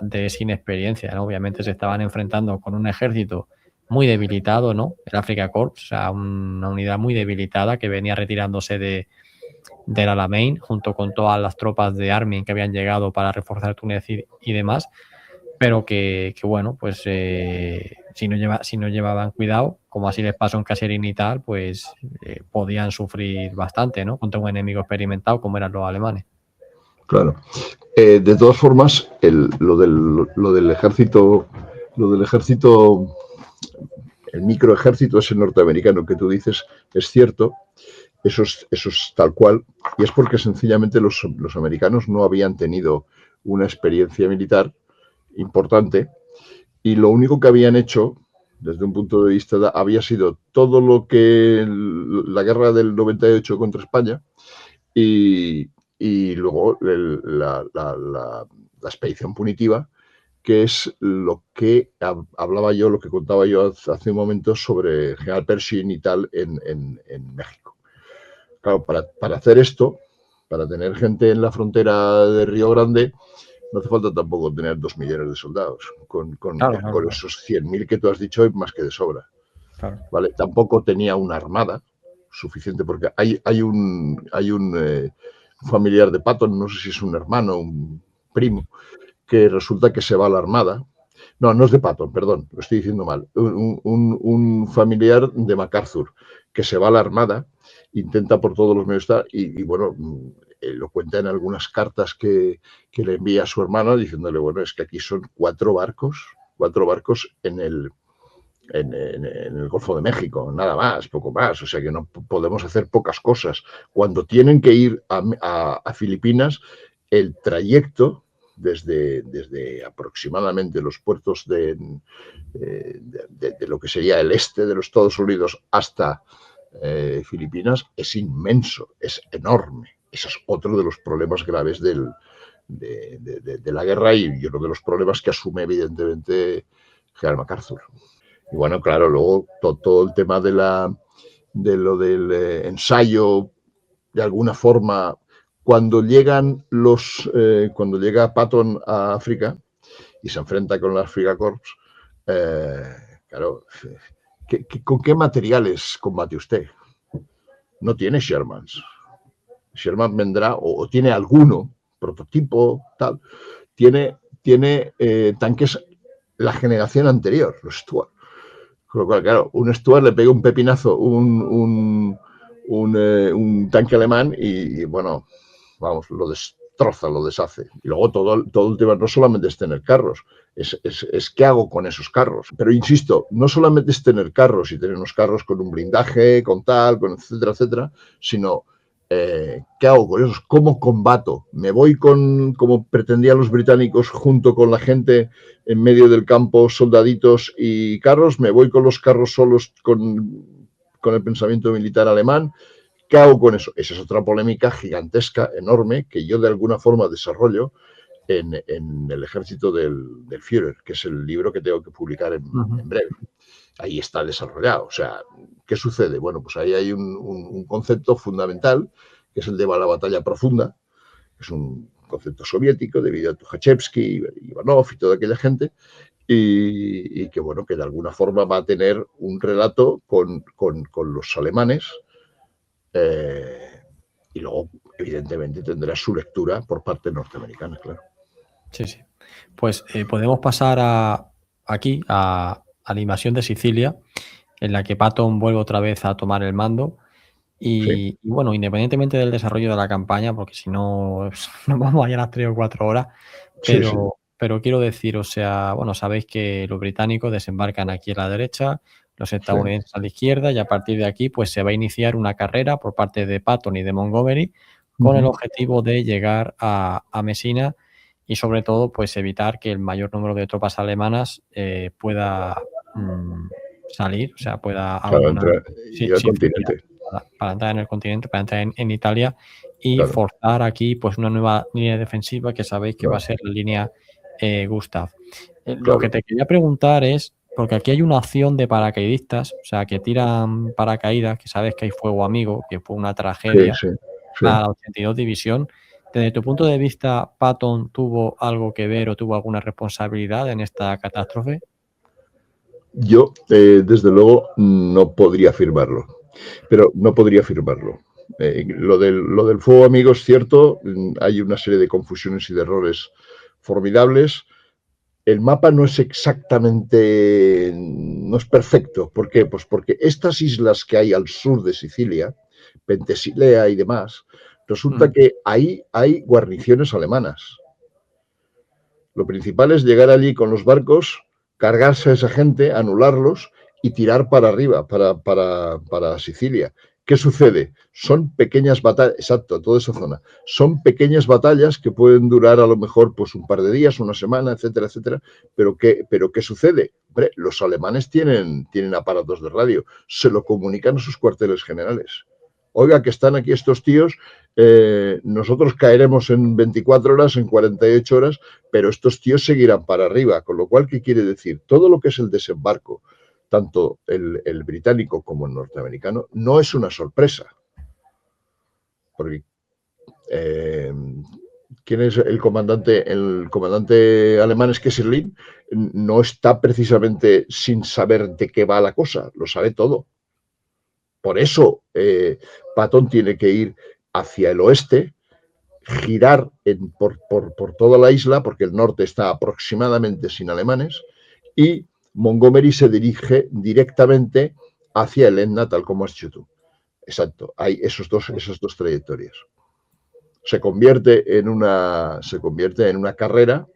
de esa inexperiencia, ¿no? Obviamente se estaban enfrentando con un ejército muy debilitado, ¿no? El Afrika Korps, o sea, una unidad muy debilitada que venía retirándose del Alamein, junto con todas las tropas de Armin que habían llegado para reforzar Túnez y demás, pero que bueno, pues si no llevaban cuidado, como así les pasó en Kasserine y tal, pues podían sufrir bastante, ¿no? Contra un enemigo experimentado como eran los alemanes. Claro. De todas formas, lo del ejército, el microejército ese norteamericano que tú dices, es cierto, eso es tal cual, y es porque sencillamente los americanos no habían tenido una experiencia militar importante, y lo único que habían hecho, desde un punto de vista, había sido todo lo que la guerra del 98 contra España, y luego la expedición punitiva, que es lo que hablaba yo, lo que contaba yo hace un momento sobre el general Pershing y tal en México. Claro, para hacer esto, para tener gente en la frontera de Río Grande, no hace falta tampoco tener 2 millones de soldados. Con Claro, claro, claro. esos 100.000 que tú has dicho, hay más que de sobra. Claro. ¿Vale? Tampoco tenía una armada suficiente, porque hay un familiar de Patton, no sé si es un hermano, un primo, que resulta que se va a la armada. No, no es de Patton, perdón, lo estoy diciendo mal. Un familiar de MacArthur que se va a la armada, intenta por todos los medios estar, y bueno, lo cuenta en algunas cartas que le envía a su hermano diciéndole, bueno, es que aquí son 4 barcos en el Golfo de México, nada más, poco más, o sea que no podemos hacer pocas cosas. Cuando tienen que ir a Filipinas, el trayecto desde aproximadamente los puertos de lo que sería el este de los Estados Unidos hasta Filipinas es inmenso, es enorme. Ese es otro de los problemas graves de la guerra, y uno de los problemas que asume evidentemente General MacArthur. Y bueno, claro, luego todo el tema de lo del ensayo, de alguna forma, cuando llega Patton a África y se enfrenta con la Afrika Korps, claro, ¿con qué materiales combate usted? No tiene Shermans. Sherman vendrá, o tiene alguno, prototipo, tal, tiene tanques la generación anterior, los Stuart. Con lo cual, claro, un Stuart le pega un pepinazo, un tanque alemán, y bueno, vamos, lo destroza, lo deshace. Y luego todo el tema no solamente es tener carros, es qué hago con esos carros. Pero insisto, no solamente es tener carros y tener unos carros con un blindaje, con tal, con etcétera, etcétera, sino ¿qué hago con esos? ¿Cómo combato? ¿Me voy como pretendían los británicos, junto con la gente en medio del campo, soldaditos y carros? ¿Me voy con los carros solos con el pensamiento militar alemán? ¿Qué hago con eso? Esa es otra polémica gigantesca, enorme, que yo de alguna forma desarrollo en el ejército del Führer, que es el libro que tengo que publicar en breve. Ahí está desarrollado. O sea, ¿qué sucede? Bueno, pues ahí hay un concepto fundamental, que es el de la batalla profunda, que es un concepto soviético debido a Tukhachevsky, Ivanov y toda aquella gente, y que, bueno, que de alguna forma va a tener un relato con los alemanes, y luego, evidentemente, tendrá su lectura por parte norteamericana, claro. Sí, sí. Pues podemos pasar aquí a la invasión de Sicilia, en la que Patton vuelve otra vez a tomar el mando. Sí, Y bueno, independientemente del desarrollo de la campaña, porque si no nos vamos a ir a las 3 o 4 horas, sí, sí, pero quiero decir, o sea, bueno, sabéis que los británicos desembarcan aquí a la derecha, los sí. estadounidenses a la izquierda, y a partir de aquí, pues se va a iniciar una carrera por parte de Patton y de Montgomery con el objetivo de llegar a Messina y sobre todo, pues evitar que el mayor número de tropas alemanas pueda salir, o sea, pueda Claro, abandonar ir al Sicilia continente, para entrar en el continente, para entrar en Italia y claro, forzar aquí pues una nueva línea defensiva que sabéis que va a claro, ser la línea Gustav. Lo que claro. te quería preguntar es, porque aquí hay una opción de paracaidistas, o sea, que tiran paracaídas, que sabes que hay fuego amigo, que fue una Sí, tragedia sí, sí. para la 82 División. Desde tu punto de vista, ¿Patton tuvo algo que ver o tuvo alguna responsabilidad en esta catástrofe? Yo, desde luego, no podría afirmarlo, pero no podría afirmarlo. Lo del fuego amigo es cierto, hay una serie de confusiones y de errores formidables. El mapa no es exactamente, no es perfecto. ¿Por qué? Pues porque estas islas que hay al sur de Sicilia, Pentesilea y demás, resulta Mm, que ahí hay guarniciones alemanas. Lo principal es llegar allí con los barcos, cargarse a esa gente, anularlos y tirar para arriba, para Sicilia. ¿Qué sucede? Son pequeñas batallas, exacto, toda esa zona. Son pequeñas batallas que pueden durar a lo mejor pues un par de días, una semana, etcétera, etcétera. ¿Qué sucede? Hombre, los alemanes tienen aparatos de radio, se lo comunican a sus cuarteles generales. Oiga, que están aquí estos tíos, nosotros caeremos en 24 horas, en 48 horas, pero estos tíos seguirán para arriba. Con lo cual, ¿qué quiere decir? Todo lo que es el desembarco, tanto el británico como el norteamericano, no es una sorpresa. Porque, eh, ¿quién es el comandante? El comandante alemán es Kesselring, no está precisamente sin saber de qué va la cosa, lo sabe todo. Por eso Patton tiene que ir hacia el oeste, girar por toda la isla, porque el norte está aproximadamente sin alemanes, y Montgomery se dirige directamente hacia el Etna, tal como has dicho tú. Exacto, hay esas dos trayectorias. Se convierte en una carrera,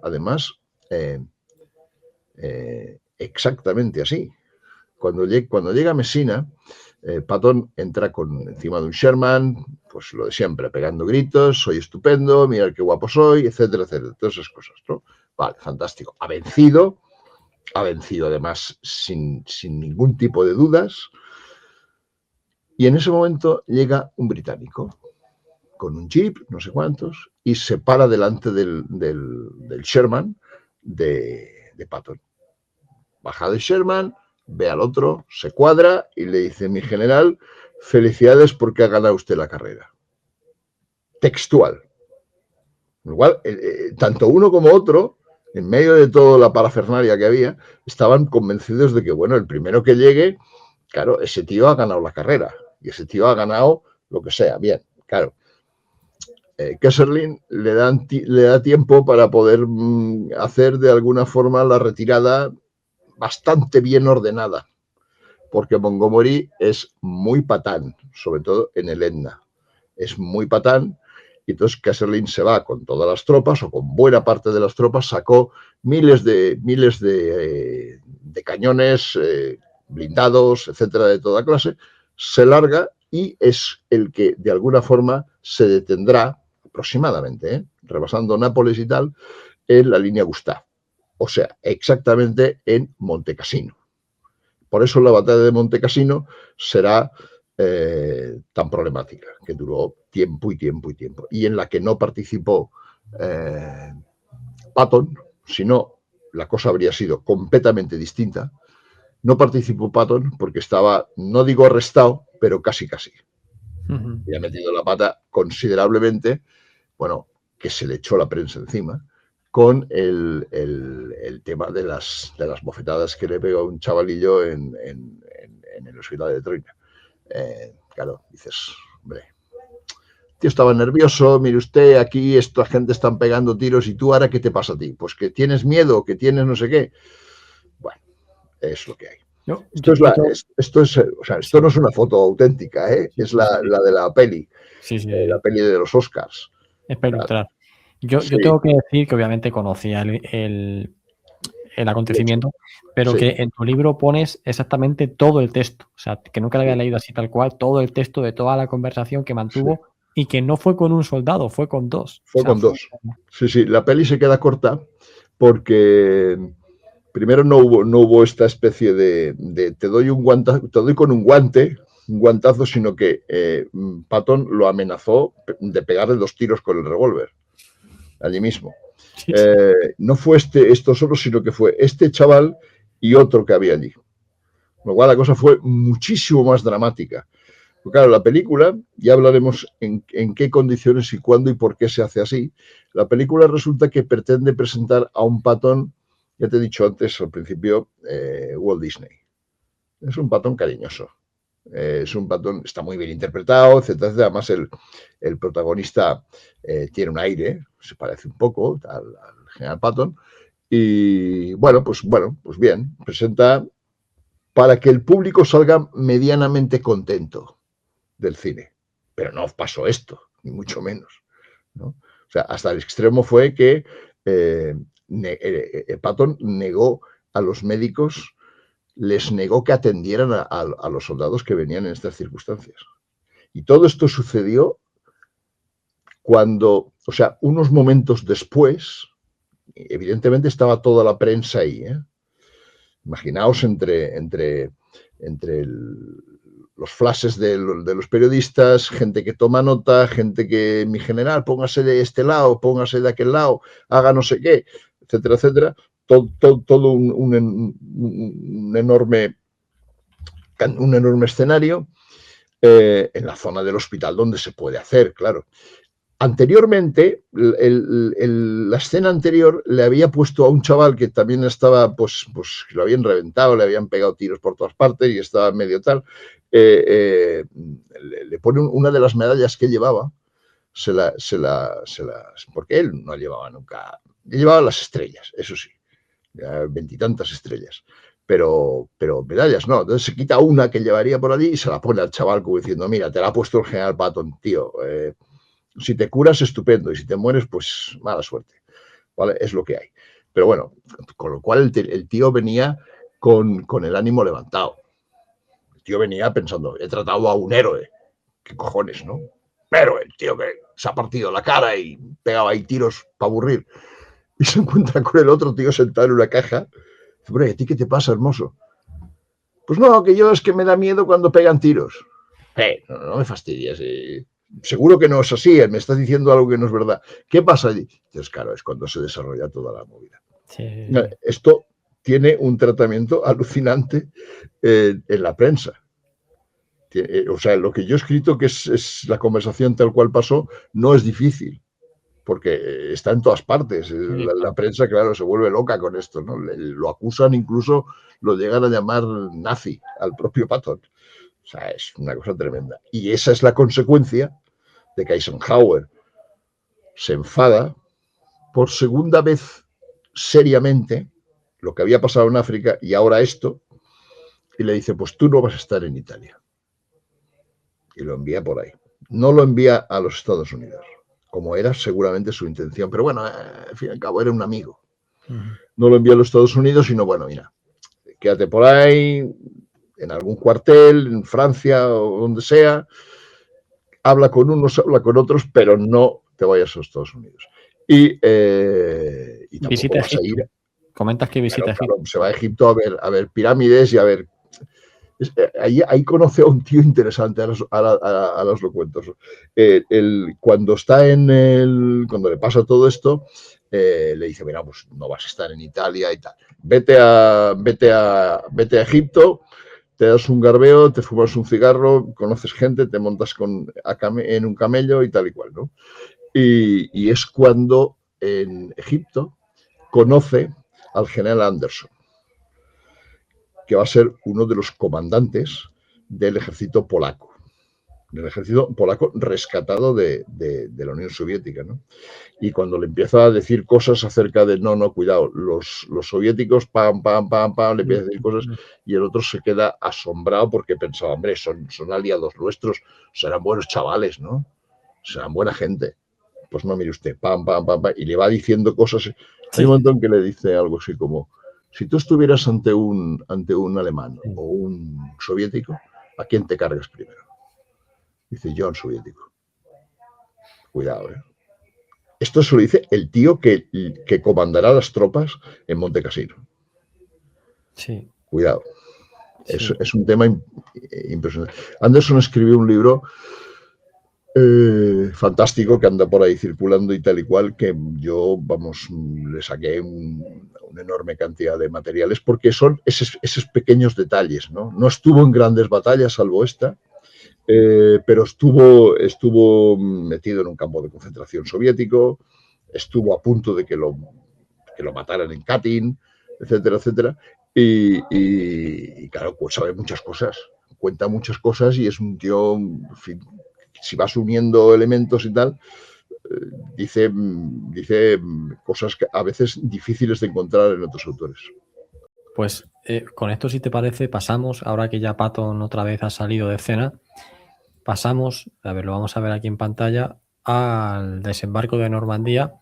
además, exactamente así. Cuando llega a Messina, Patton entra encima de un Sherman, pues lo de siempre, pegando gritos, soy estupendo, mira qué guapo soy, etcétera, etcétera, todas esas cosas, ¿no? Vale, fantástico. Ha vencido además sin ningún tipo de dudas, y en ese momento llega un británico con un jeep, no sé cuántos, y se para delante del Sherman de Patton. Baja de Sherman, ve al otro, se cuadra y le dice: mi general, felicidades porque ha ganado usted la carrera. Textual. Igual, tanto uno como otro, en medio de toda la parafernalia que había, estaban convencidos de que, bueno, el primero que llegue, claro, ese tío ha ganado la carrera y ese tío ha ganado lo que sea. Bien, claro. Kesselring le da tiempo para poder hacer de alguna forma la retirada bastante bien ordenada, porque Montgomery es muy patán, sobre todo en el Etna. Es muy patán Y entonces Kesselring se va con todas las tropas, o con buena parte de las tropas, sacó miles de cañones, blindados, etcétera, de toda clase, se larga y es el que de alguna forma se detendrá aproximadamente, rebasando Nápoles y tal, en la línea Gustav. O sea, exactamente en Montecassino. Por eso la batalla de Montecassino será tan problemática, que duró tiempo y tiempo y tiempo, y en la que no participó Patton, sino la cosa habría sido completamente distinta. No participó Patton porque estaba, no digo arrestado, pero casi. Y ha metido la pata considerablemente, bueno, que se le echó la prensa encima, con el tema de las bofetadas que le pegó a un chavalillo en el hospital de Troina. Claro, dices, hombre, tío estaba nervioso, mire usted, aquí esta gente están pegando tiros y tú ahora ¿qué te pasa a ti? Pues que tienes miedo, que tienes no sé qué. Bueno, es lo que hay. Esto no es una foto auténtica, es la de la peli, la peli de los Oscars. Espectral. Yo tengo que decir que obviamente conocía el acontecimiento, pero que en tu libro pones exactamente todo el texto. O sea, que nunca lo había leído así tal cual, todo el texto de toda la conversación que mantuvo y que no fue con un soldado, fue con dos. Fue con dos. Sí, la peli se queda corta porque primero no hubo esta especie de te doy un guantazo, te doy con un guantazo, sino que Patton lo amenazó de pegarle 2 tiros con el revólver allí mismo. No fue esto solo, sino que fue este chaval y otro que había allí. Con lo cual la cosa fue muchísimo más dramática. Porque claro, la película, ya hablaremos en qué condiciones y cuándo y por qué se hace así. La película resulta que pretende presentar a un Patton, ya te he dicho antes al principio, Walt Disney. Es un Patton cariñoso. Es un Patton, está muy bien interpretado, etcétera, etcétera. Además, el protagonista tiene un aire, se parece un poco al general Patton. Y bueno, pues bien, presenta para que el público salga medianamente contento del cine. Pero no pasó esto, ni mucho menos, ¿no? O sea, hasta el extremo fue que Patton negó a los médicos, les negó que atendieran a los soldados que venían en estas circunstancias. Y todo esto sucedió cuando, o sea, unos momentos después, evidentemente estaba toda la prensa ahí, Imaginaos entre los flashes de los periodistas, gente que toma nota, gente que, mi general, póngase de este lado, póngase de aquel lado, haga no sé qué, etcétera, etcétera. Todo un enorme escenario en la zona del hospital donde se puede hacer, claro. Anteriormente, la escena anterior le había puesto a un chaval que también estaba, pues lo habían reventado, le habían pegado tiros por todas partes y estaba medio tal. Le pone una de las medallas que llevaba, porque él no llevaba nunca, llevaba las estrellas, eso sí, 20 y tantas estrellas. Pero medallas no, entonces se quita una que llevaría por allí y se la pone al chaval como diciendo, mira, te la ha puesto el general Patton, tío, si te curas, estupendo, y si te mueres, pues mala suerte, ¿vale? Es lo que hay. Pero bueno, con lo cual el tío venía con el ánimo levantado. El tío venía pensando, he tratado a un héroe. ¿Qué cojones, no? Pero el tío que se ha partido la cara y pegaba ahí tiros para aburrir. Y se encuentra con el otro tío sentado en una caja. Dice, hombre, ¿a ti qué te pasa, hermoso? Pues no, que yo es que me da miedo cuando pegan tiros. No me fastidies. Seguro que no es así, me estás diciendo algo que no es verdad. ¿Qué pasa allí? Entonces, claro, es cuando se desarrolla toda la movida. Sí. Esto tiene un tratamiento alucinante en la prensa. O sea, lo que yo he escrito, que es la conversación tal cual pasó, no es difícil, porque está en todas partes. Sí, la prensa, claro, se vuelve loca con esto, ¿no? Lo acusan, incluso lo llegan a llamar nazi al propio Patton. O sea, es una cosa tremenda. Y esa es la consecuencia de que Eisenhower se enfada por segunda vez seriamente lo que había pasado en África y ahora esto, y le dice, pues tú no vas a estar en Italia. Y lo envía por ahí. No lo envía a los Estados Unidos, como era seguramente su intención. Pero bueno, al fin y al cabo era un amigo. No lo envió a los Estados Unidos, sino bueno, mira, quédate por ahí, en algún cuartel, en Francia o donde sea, habla con unos, habla con otros, pero no te vayas a los Estados Unidos. Y tampoco Visita vas a Egipto. ir. Comentas que visita Egipto. Claro, se va a Egipto a ver pirámides y a ver. Ahí conoce a un tío interesante, ahora os lo cuento. Cuando está cuando le pasa todo esto, le dice, mira, pues no vas a estar en Italia y tal. Vete a Egipto, te das un garbeo, te fumas un cigarro, conoces gente, te montas en un camello y tal y cual, ¿no? Y es cuando en Egipto conoce al general Anderson, que va a ser uno de los comandantes del ejército polaco rescatado de la Unión Soviética, ¿no? Y cuando le empieza a decir cosas acerca de, no, cuidado, los soviéticos, pam, le empieza a decir cosas, y el otro se queda asombrado porque pensaba, hombre, son aliados nuestros, serán buenos chavales, ¿no? Serán buena gente. Pues no, mire usted, pam, y le va diciendo cosas. Hay un momento en que le dice algo así como, si tú estuvieras ante un alemán o un soviético, ¿a quién te cargas primero? Dice, yo, un soviético. Cuidado, ¿eh? Esto se lo dice el tío que comandará las tropas en Monte Cassino. Sí. Cuidado. Sí. Es un tema impresionante. Anderson escribió un libro fantástico que anda por ahí circulando y tal y cual, que yo, vamos, le saqué una enorme cantidad de materiales porque son esos pequeños detalles, ¿no? No estuvo en grandes batallas, salvo esta, pero estuvo metido en un campo de concentración soviético, estuvo a punto de que lo mataran en Katyn, etcétera, etcétera, y claro, pues sabe muchas cosas, cuenta muchas cosas y es un tío, en fin, si vas uniendo elementos y tal, dice cosas que a veces difíciles de encontrar en otros autores. Pues con esto, si te parece, pasamos, ahora que ya Patton otra vez ha salido de escena, pasamos, a ver, lo vamos a ver aquí en pantalla, al desembarco de Normandía,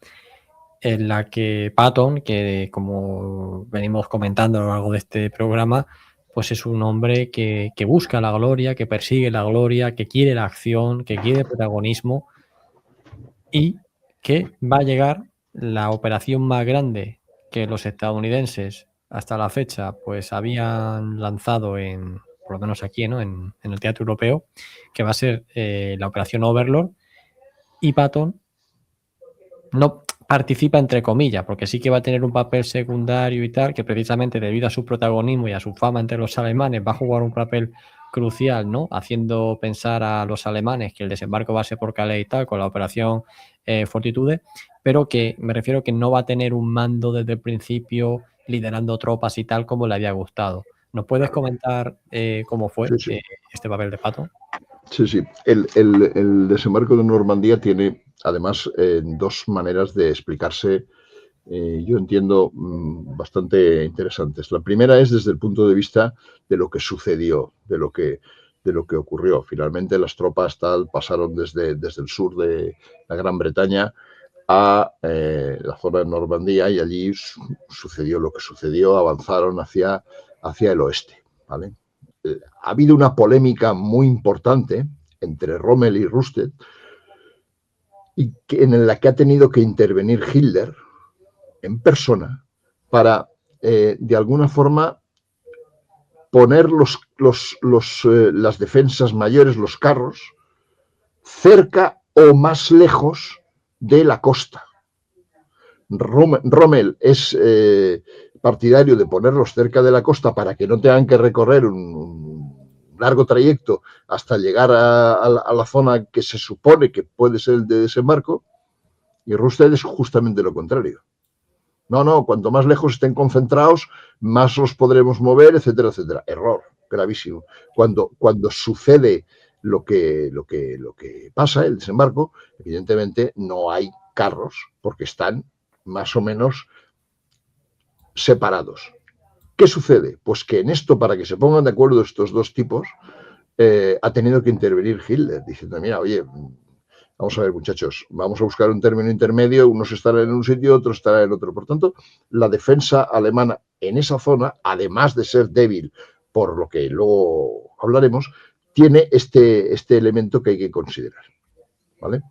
en la que Patton, que como venimos comentando a lo largo de este programa, pues es un hombre que busca la gloria, que persigue la gloria, que quiere la acción, que quiere protagonismo y que va a llegar la operación más grande que los estadounidenses hasta la fecha pues habían lanzado por lo menos aquí, ¿no? en el teatro europeo, que va a ser la operación Overlord, y Patton no participa entre comillas, porque sí que va a tener un papel secundario y tal, que precisamente debido a su protagonismo y a su fama entre los alemanes va a jugar un papel crucial, ¿no? Haciendo pensar a los alemanes que el desembarco va a ser por Calais y tal, con la operación Fortitude, pero que me refiero que no va a tener un mando desde el principio liderando tropas y tal como le había gustado. ¿Nos puedes comentar cómo fue este papel de Patton? Sí. El desembarco de Normandía tiene además dos maneras de explicarse, yo entiendo, bastante interesantes. La primera es desde el punto de vista de lo que sucedió, de lo que ocurrió. Finalmente las tropas pasaron desde el sur de la Gran Bretaña a la zona de Normandía y allí sucedió lo que sucedió, avanzaron hacia el oeste, ¿vale? Ha habido una polémica muy importante entre Rommel y Rundstedt en la que ha tenido que intervenir Hitler en persona para, de alguna forma, poner las defensas mayores, los carros, cerca o más lejos de la costa. Rommel es partidario de ponerlos cerca de la costa para que no tengan que recorrer un largo trayecto hasta llegar a la zona que se supone que puede ser el de desembarco, y Rundstedt es justamente lo contrario. No, cuanto más lejos estén concentrados, más los podremos mover, etcétera, etcétera. Error, gravísimo. Cuando sucede lo que pasa, el desembarco, evidentemente no hay carros porque están más o menos separados. ¿Qué sucede? Pues que en esto, para que se pongan de acuerdo estos dos tipos, ha tenido que intervenir Hitler, diciendo, mira, oye, vamos a ver, muchachos, vamos a buscar un término intermedio, unos estarán en un sitio, otros estarán en otro. Por tanto, la defensa alemana en esa zona, además de ser débil, por lo que luego hablaremos, tiene este elemento que hay que considerar, ¿vale?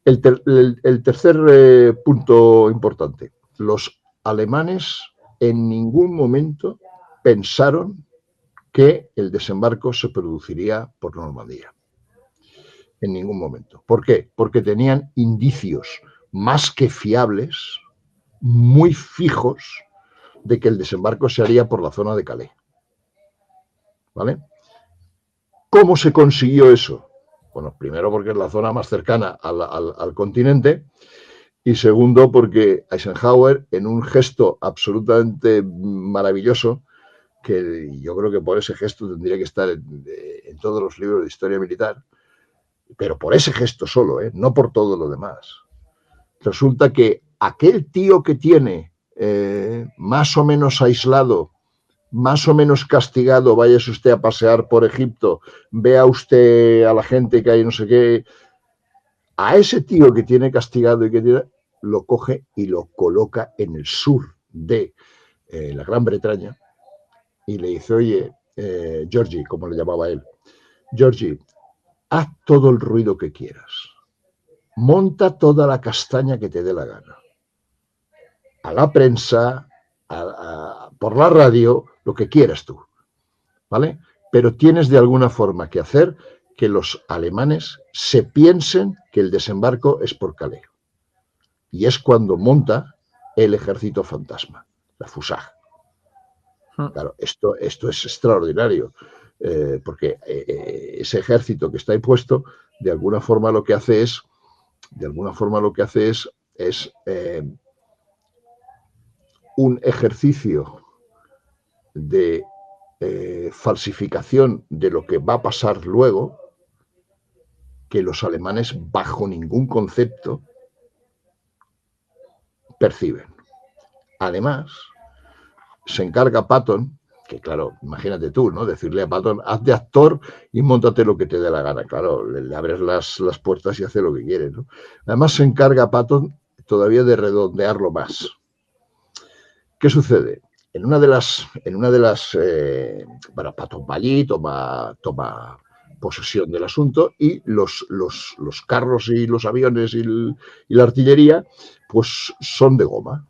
El tercer punto importante. Los alemanes en ningún momento pensaron que el desembarco se produciría por Normandía. En ningún momento. ¿Por qué? Porque tenían indicios más que fiables, muy fijos, de que el desembarco se haría por la zona de Calais. ¿Vale? ¿Cómo se consiguió eso? Bueno, primero porque es la zona más cercana al continente, y segundo porque Eisenhower, en un gesto absolutamente maravilloso, que yo creo que por ese gesto tendría que estar en todos los libros de historia militar, pero por ese gesto solo, no por todo lo demás. Resulta que aquel tío que tiene más o menos aislado, más o menos castigado, váyase usted a pasear por Egipto, vea usted a la gente que hay no sé qué, a ese tío que tiene castigado y que tiene, lo coge y lo coloca en el sur de la Gran Bretaña y le dice, oye, Georgie, como le llamaba él, Georgie, haz todo el ruido que quieras, monta toda la castaña que te dé la gana, a la prensa, por la radio, lo que quieras tú, ¿vale? Pero tienes de alguna forma que hacer que los alemanes se piensen que el desembarco es por Calais. Y es cuando monta el ejército fantasma, la FUSAG. Claro, esto es extraordinario, porque ese ejército que está ahí puesto, de alguna forma lo que hace es un ejercicio de falsificación de lo que va a pasar luego, que los alemanes bajo ningún concepto perciben. Además, se encarga Patton, que claro, imagínate tú, ¿no? Decirle a Patton, haz de actor y móntate lo que te dé la gana. Claro, le abres las puertas y hace lo que quiere, ¿no? Además, se encarga Patton todavía de redondearlo más. ¿Qué sucede? En una de las bueno, Patton va allí, toma posesión del asunto, y los carros y los aviones y la artillería, pues son de goma.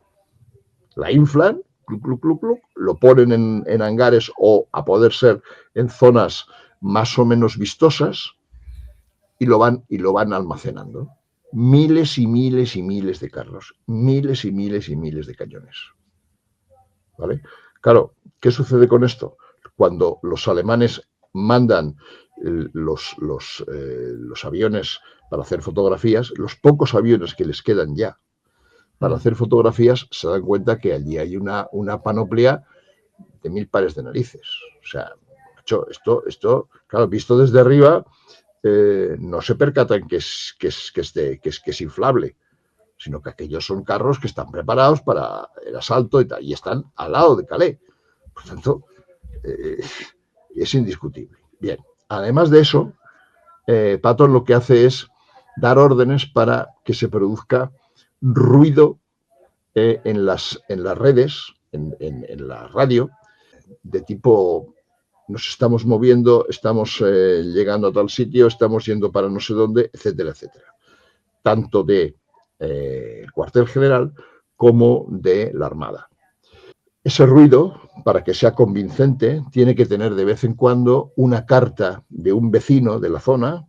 La inflan, lo ponen en hangares o, a poder ser, en zonas más o menos vistosas, y lo van almacenando. Miles y miles y miles de carros, miles y miles y miles de cañones. ¿Vale? Claro, ¿qué sucede con esto? Cuando los alemanes mandan los aviones para hacer fotografías, los pocos aviones que les quedan ya para hacer fotografías, se dan cuenta que allí hay una panoplia de 1000 pares de narices. O sea, esto claro, visto desde arriba, no se percatan que es inflable, sino que aquellos son carros que están preparados para el asalto y están al lado de Calais. Por tanto, es indiscutible. Bien, además de eso, Patton lo que hace es dar órdenes para que se produzca ruido en las redes, en la radio, de tipo, nos estamos moviendo, estamos llegando a tal sitio, estamos yendo para no sé dónde, etcétera, etcétera. Tanto de el cuartel general como de la Armada. Ese ruido, para que sea convincente, tiene que tener de vez en cuando una carta de un vecino de la zona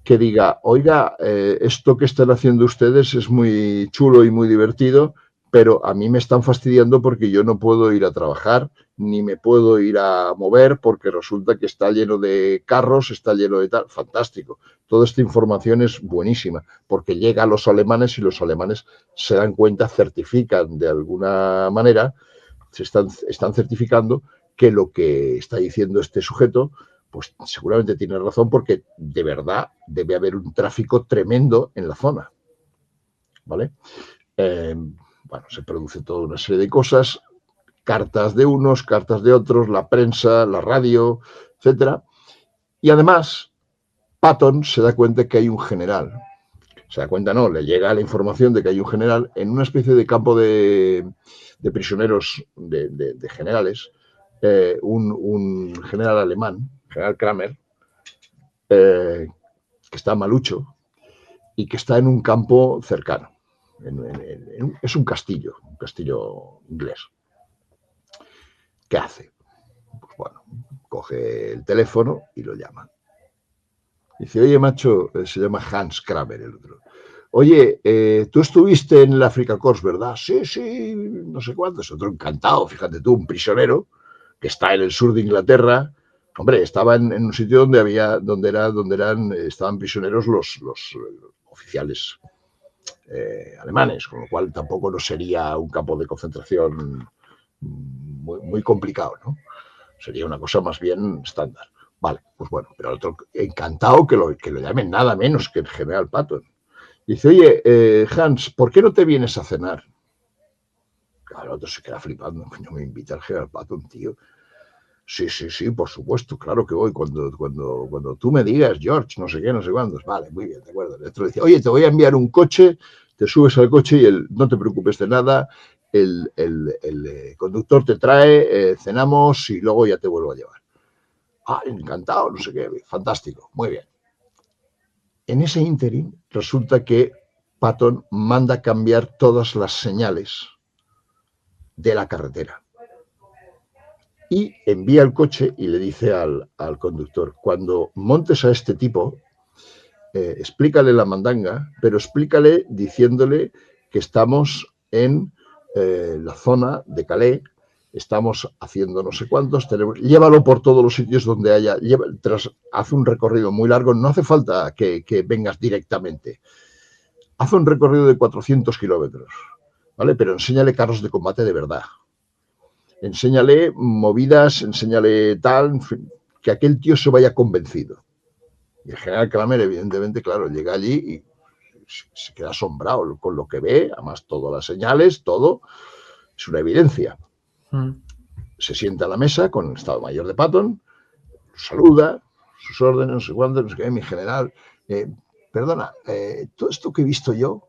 que diga, oiga, esto que están haciendo ustedes es muy chulo y muy divertido, pero a mí me están fastidiando porque yo no puedo ir a trabajar ni me puedo ir a mover porque resulta que está lleno de carros, está lleno de tal. Fantástico. Toda esta información es buenísima porque llega a los alemanes y los alemanes se dan cuenta, certifican de alguna manera, están certificando que lo que está diciendo este sujeto pues seguramente tiene razón porque de verdad debe haber un tráfico tremendo en la zona. ¿Vale? Bueno, se produce toda una serie de cosas, cartas de unos, cartas de otros, la prensa, la radio, etcétera. Y además, Patton se da cuenta que hay un general. Se da cuenta, no, le llega la información de que hay un general en una especie de campo de prisioneros de generales, un general alemán, general Kramer, que está malucho y que está en un campo cercano. Es un castillo inglés. ¿Qué hace? Pues bueno, coge el teléfono y lo llama. Dice, oye, macho, se llama Hans Kramer el otro. Oye, tú estuviste en el Africa Corps, ¿verdad? Sí, sí, no sé cuánto. Es otro encantado, fíjate tú, un prisionero que está en el sur de Inglaterra. Hombre, estaba en un sitio donde estaban prisioneros los oficiales alemanes, con lo cual tampoco no sería un campo de concentración muy complicado, ¿no? Sería una cosa más bien estándar. Vale, pues bueno, pero el otro encantado que lo llamen nada menos que el general Patton. Dice, oye, Hans, ¿por qué no te vienes a cenar? Claro, el otro se queda flipando. No me invita el general Patton, tío. Sí, sí, sí, por supuesto, claro que voy. Cuando tú me digas, George, no sé qué, no sé cuántos. Vale, muy bien, de acuerdo. El otro dice, oye, te voy a enviar un coche, te subes al coche y no te preocupes de nada, el conductor te trae, cenamos y luego ya te vuelvo a llevar. Ah, encantado, no sé qué, fantástico, muy bien. En ese ínterin resulta que Patton manda cambiar todas las señales de la carretera y envía el coche y le dice al conductor, cuando montes a este tipo, explícale la mandanga, pero explícale diciéndole que estamos en la zona de Calais, estamos haciendo no sé cuántos, llévalo por todos los sitios donde haya, hace un recorrido muy largo, no hace falta que vengas directamente, hace un recorrido de 400 kilómetros, ¿vale? Pero enséñale carros de combate de verdad, enséñale movidas, enséñale tal, en fin, que aquel tío se vaya convencido. Y el general Kramer, evidentemente, claro, llega allí y se queda asombrado con lo que ve, además todas las señales, todo, es una evidencia. Se sienta a la mesa con el Estado Mayor de Patton, saluda, sus órdenes, no sé cuándo, no sé qué, mi general, perdona, todo esto que he visto yo,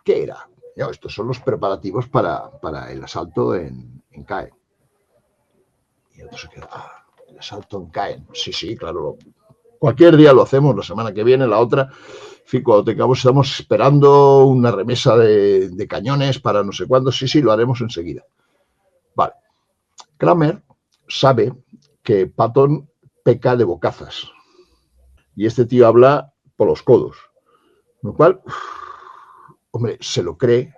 ¿qué era? No, estos son los preparativos para el asalto en Caen. Y entonces se queda, el asalto en Caen. Sí, sí, claro, cualquier día lo hacemos, la semana que viene, la otra. En fin, cuando tengamos, estamos esperando una remesa de cañones para no sé cuándo. Sí, sí, lo haremos enseguida. Vale. Kramer sabe que Patton peca de bocazas. Y este tío habla por los codos. Lo cual, hombre, se lo cree,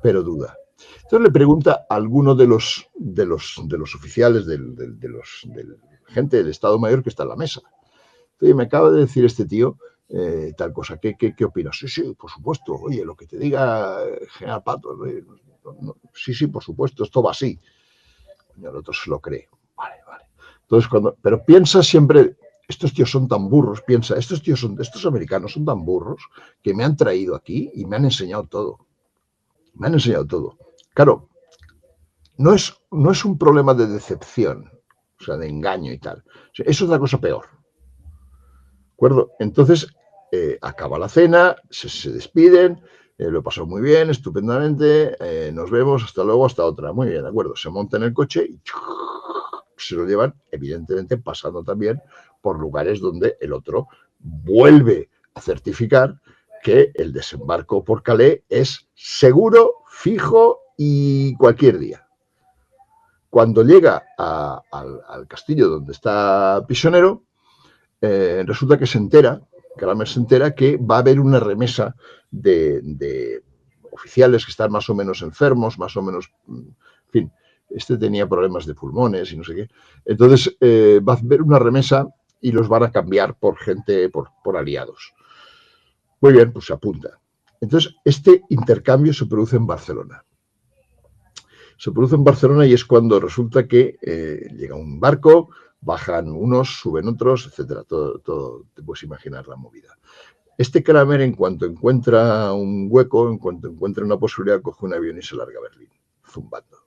pero duda. Entonces le pregunta a alguno de los oficiales, de gente del Estado Mayor que está en la mesa. Oye, me acaba de decir este tío tal cosa, ¿qué opinas? Sí, sí, por supuesto, oye, lo que te diga General Pato, sí, sí, por supuesto, esto va así. Y el otro se lo cree. Vale, vale. Entonces, pero piensa siempre, estos tíos son tan burros, piensa, estos americanos son tan burros que me han traído aquí y me han enseñado todo. Me han enseñado todo. Claro, no es un problema de decepción, o sea, de engaño y tal. Es otra cosa peor. ¿De acuerdo? Entonces, acaba la cena, se despiden, lo he pasado muy bien, estupendamente, nos vemos, hasta luego, hasta otra. Muy bien, de acuerdo. Se monta en el coche y se lo llevan, evidentemente, pasando también por lugares donde el otro vuelve a certificar que el desembarco por Calais es seguro, fijo y cualquier día. Cuando llega al castillo donde está prisionero, resulta que Kramer se entera que va a haber una remesa de oficiales que están más o menos enfermos, más o menos, en fin, este tenía problemas de pulmones y no sé qué. Entonces va a haber una remesa y los van a cambiar por gente, por aliados. Muy bien, pues se apunta. Entonces, este intercambio se produce en Barcelona. Se produce en Barcelona y es cuando resulta que llega un barco, bajan unos, suben otros, etcétera. Todo te puedes imaginar la movida. Este Kramer, en cuanto encuentra un hueco, en cuanto encuentra una posibilidad, coge un avión y se larga a Berlín, zumbando.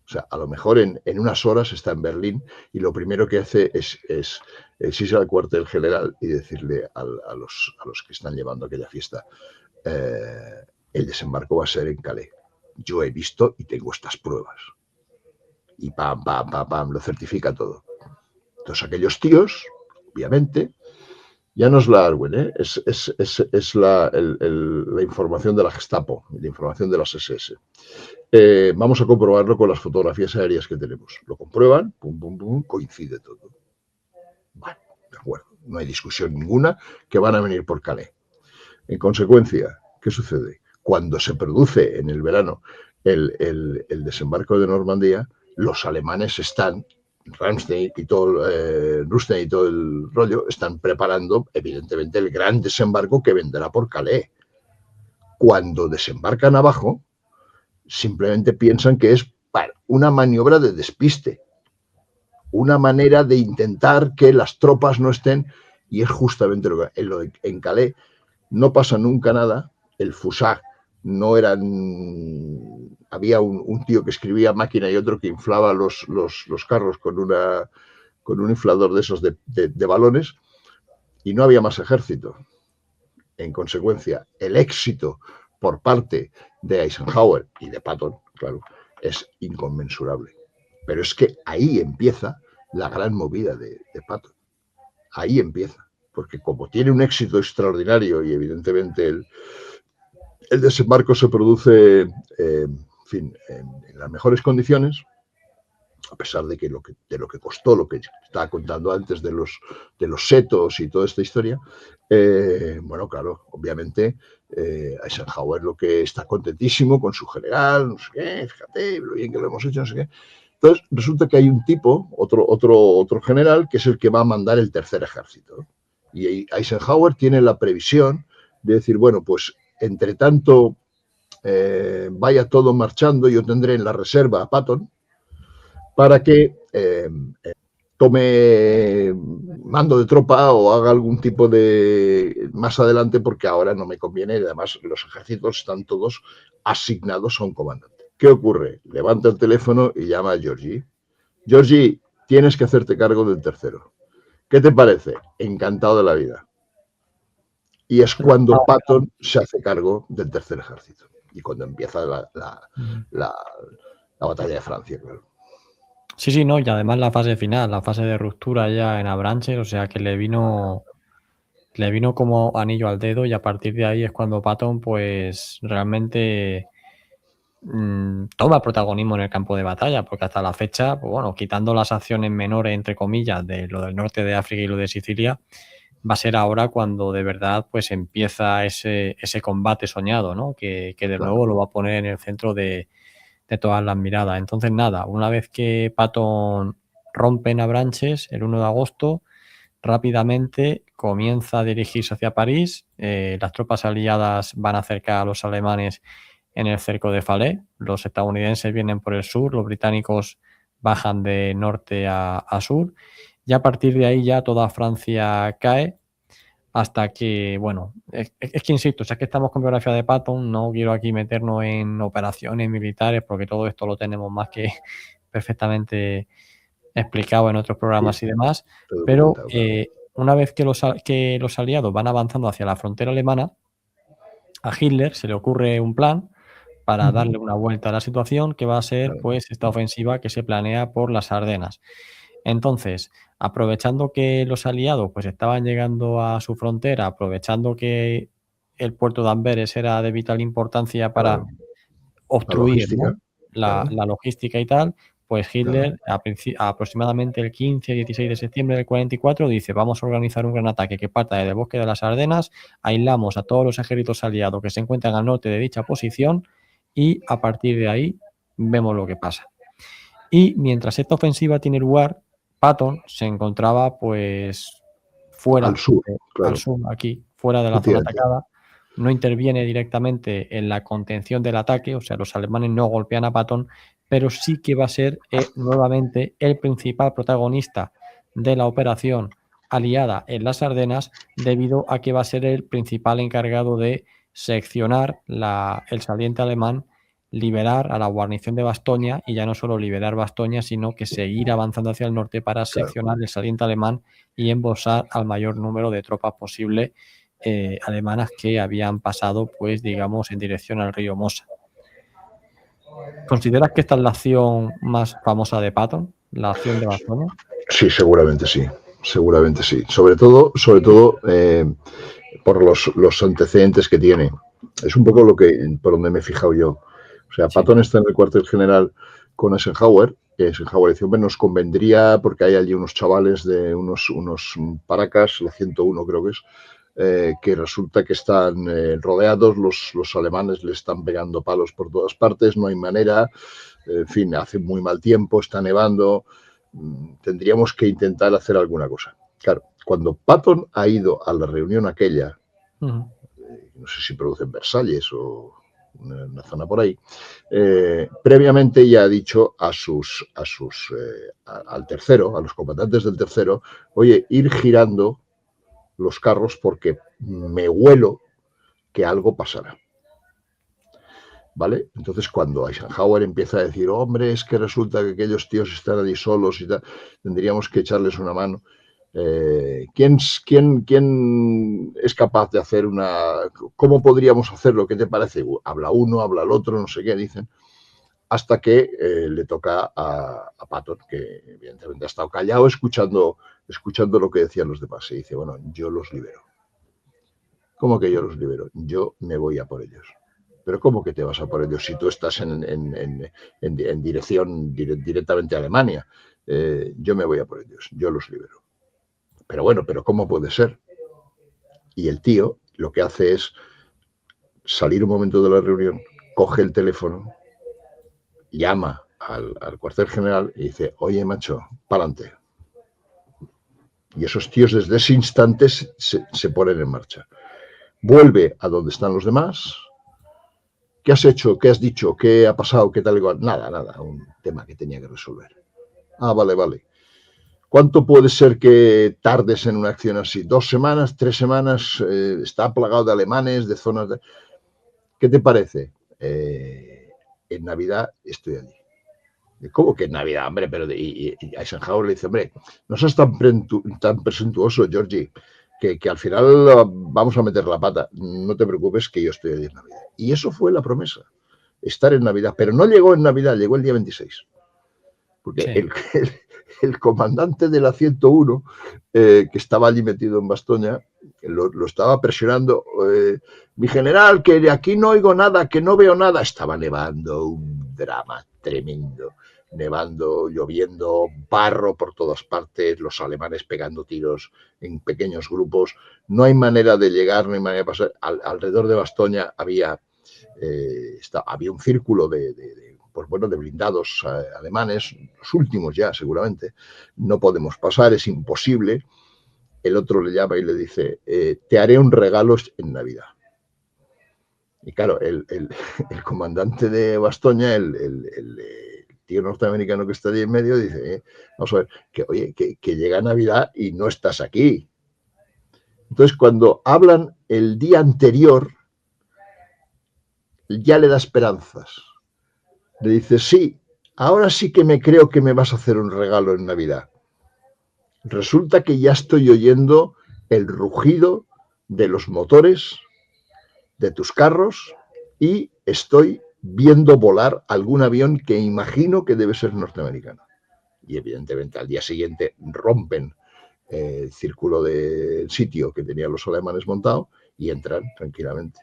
O sea, a lo mejor en unas horas está en Berlín y lo primero que hace es irse al cuartel general y decirle a los que están llevando aquella fiesta, el desembarco va a ser en Calais. Yo he visto y tengo estas pruebas. Y pam, pam, pam, pam, lo certifica todo. Entonces aquellos tíos, obviamente, ya no es la Arwen, es la información de la Gestapo, la información de las SS. Vamos a comprobarlo con las fotografías aéreas que tenemos. Lo comprueban, pum, pum, pum, coincide todo. Bueno, de acuerdo, no hay discusión ninguna que van a venir por Calais. En consecuencia, ¿qué sucede? Cuando se produce en el verano el desembarco de Normandía, los alemanes están, Ramstein y todo, Rustein y todo el rollo, están preparando, evidentemente, el gran desembarco que vendrá por Calais. Cuando desembarcan abajo, simplemente piensan que es una maniobra de despiste, una manera de intentar que las tropas no estén, y es justamente lo que en Calais no pasa nunca nada, el FUSAG no eran, había un tío que escribía máquina y otro que inflaba los carros con un inflador de esos de balones, y no había más ejército. En consecuencia, el éxito por parte de Eisenhower y de Patton, claro, es inconmensurable. Pero es que ahí empieza la gran movida de Patton. Ahí empieza. Porque como tiene un éxito extraordinario y evidentemente el desembarco se produce en las mejores condiciones, a pesar de que de lo que costó, lo que estaba contando antes de los setos y toda esta historia, bueno, claro, obviamente Eisenhower lo que está contentísimo con su general, no sé qué, fíjate, lo bien que lo hemos hecho, no sé qué. Entonces, resulta que hay un tipo, otro general, que es el que va a mandar el tercer ejército. Y Eisenhower tiene la previsión de decir, bueno, pues entre tanto vaya todo marchando, yo tendré en la reserva a Patton, para que tome mando de tropa o haga algún tipo de más adelante, porque ahora no me conviene y además los ejércitos están todos asignados a un comandante. ¿Qué ocurre? Levanta el teléfono y llama a Georgie. Georgie, tienes que hacerte cargo del tercero. ¿Qué te parece? Encantado de la vida. Y es cuando Patton se hace cargo del tercer ejército y cuando empieza la batalla de Francia, claro. Sí, sí, no, y además la fase final, la fase de ruptura ya en Avranches, o sea que le vino como anillo al dedo y a partir de ahí es cuando Patton pues realmente toma protagonismo en el campo de batalla, porque hasta la fecha, pues bueno, quitando las acciones menores, entre comillas, de lo del norte de África y lo de Sicilia, va a ser ahora cuando de verdad pues empieza ese combate soñado, ¿no? Que de nuevo lo va a poner en el centro de todas las miradas. Entonces, nada, una vez que Patton rompe en Avranches el 1 de agosto, rápidamente comienza a dirigirse hacia París. Las tropas aliadas van a acercar a los alemanes en el cerco de Falaise. Los estadounidenses vienen por el sur, los británicos bajan de norte a sur. Y a partir de ahí ya toda Francia cae hasta que, bueno, es que insisto, o sea, que estamos con biografía de Patton, no quiero aquí meternos en operaciones militares porque todo esto lo tenemos más que perfectamente explicado en otros programas y demás, pero una vez que los aliados van avanzando hacia la frontera alemana, a Hitler se le ocurre un plan para darle una vuelta a la situación, que va a ser pues esta ofensiva que se planea por las Ardenas. Entonces, aprovechando que los aliados pues estaban llegando a su frontera, aprovechando que el puerto de Amberes era de vital importancia para obstruir, ¿no? la logística y tal, pues Hitler aproximadamente el 15-16 de septiembre del 44 dice, vamos a organizar un gran ataque que parta desde el bosque de las Ardenas, aislamos a todos los ejércitos aliados que se encuentran al norte de dicha posición y a partir de ahí vemos lo que pasa. Y mientras esta ofensiva tiene lugar, Patton se encontraba pues fuera, al sur, aquí, fuera de la zona atacada, no interviene directamente en la contención del ataque, o sea, los alemanes no golpean a Patton, pero sí que va a ser nuevamente el principal protagonista de la operación aliada en las Ardenas, debido a que va a ser el principal encargado de seccionar el saliente alemán liberar a la guarnición de Bastoña, y ya no solo liberar Bastoña, sino que seguir avanzando hacia el norte para seccionar el saliente alemán y embolsar al mayor número de tropas posible alemanas que habían pasado, pues digamos, en dirección al río Mosa. ¿Consideras que esta es la acción más famosa de Patton, la acción de Bastoña? Sí, seguramente sí. Seguramente sí. Sobre todo por los antecedentes que tiene. Es un poco por donde me he fijado yo. O sea, sí. Patton está en el cuartel general con Eisenhower. Eisenhower dice, hombre, nos convendría, porque hay allí unos chavales de unos Paracas, la 101 creo que es, que resulta que están rodeados, los alemanes le están pegando palos por todas partes, no hay manera, en fin, hace muy mal tiempo, está nevando, tendríamos que intentar hacer alguna cosa. Claro, cuando Patton ha ido a la reunión aquella, no sé si produce en Versalles o una zona por ahí, previamente ya ha dicho al tercero, a los comandantes del tercero, oye, ir girando los carros porque me huelo que algo pasará. ¿Vale? Entonces, cuando Eisenhower empieza a decir, hombre, es que resulta que aquellos tíos están allí solos y tal, tendríamos que echarles una mano. ¿Quién es capaz de hacer ¿Cómo podríamos hacerlo? ¿Qué te parece? Habla uno, habla el otro, no sé qué dicen. Hasta que le toca a Patton, que evidentemente ha estado callado escuchando lo que decían los demás. Y dice, bueno, yo los libero. ¿Cómo que yo los libero? Yo me voy a por ellos. ¿Pero cómo que te vas a por ellos si tú estás en dirección directamente a Alemania? Yo me voy a por ellos, yo los libero. Pero bueno, ¿pero cómo puede ser? Y el tío lo que hace es salir un momento de la reunión, coge el teléfono, llama al cuartel general y dice, oye, macho, pa'lante. Y esos tíos desde ese instante se ponen en marcha. Vuelve a donde están los demás. ¿Qué has hecho? ¿Qué has dicho? ¿Qué ha pasado? ¿Qué tal? Igual? Nada, un tema que tenía que resolver. Ah, vale. ¿Cuánto puede ser que tardes en una acción así? 2 semanas, 3 semanas, está plagado de alemanes, de zonas de... ¿Qué te parece? En Navidad estoy allí. ¿Cómo que en Navidad, hombre? Pero y Eisenhower le dice, hombre, no seas tan presuntuoso, Georgie, que al final vamos a meter la pata. No te preocupes que yo estoy allí en Navidad. Y eso fue la promesa, estar en Navidad. Pero no llegó en Navidad, llegó el día 26. Porque sí. el comandante de la 101, que estaba allí metido en Bastoña, lo estaba presionando. Mi general, que de aquí no oigo nada, que no veo nada. Estaba nevando, un drama tremendo. Nevando, lloviendo, barro por todas partes, los alemanes pegando tiros en pequeños grupos. No hay manera de llegar, no hay manera de pasar. Alrededor de Bastoña había un círculo de blindados alemanes, los últimos ya seguramente. No podemos pasar, es imposible. El otro le llama y le dice, te haré un regalo en Navidad. Y claro, el comandante de Bastoña, el tío norteamericano que está allí en medio, dice, vamos a ver, que llega Navidad y no estás aquí. Entonces, cuando hablan el día anterior, ya le da esperanzas. Le dice, sí, ahora sí que me creo que me vas a hacer un regalo en Navidad. Resulta que ya estoy oyendo el rugido de los motores de tus carros y estoy viendo volar algún avión que imagino que debe ser norteamericano. Y evidentemente al día siguiente rompen el círculo del sitio que tenían los alemanes montado y entran tranquilamente.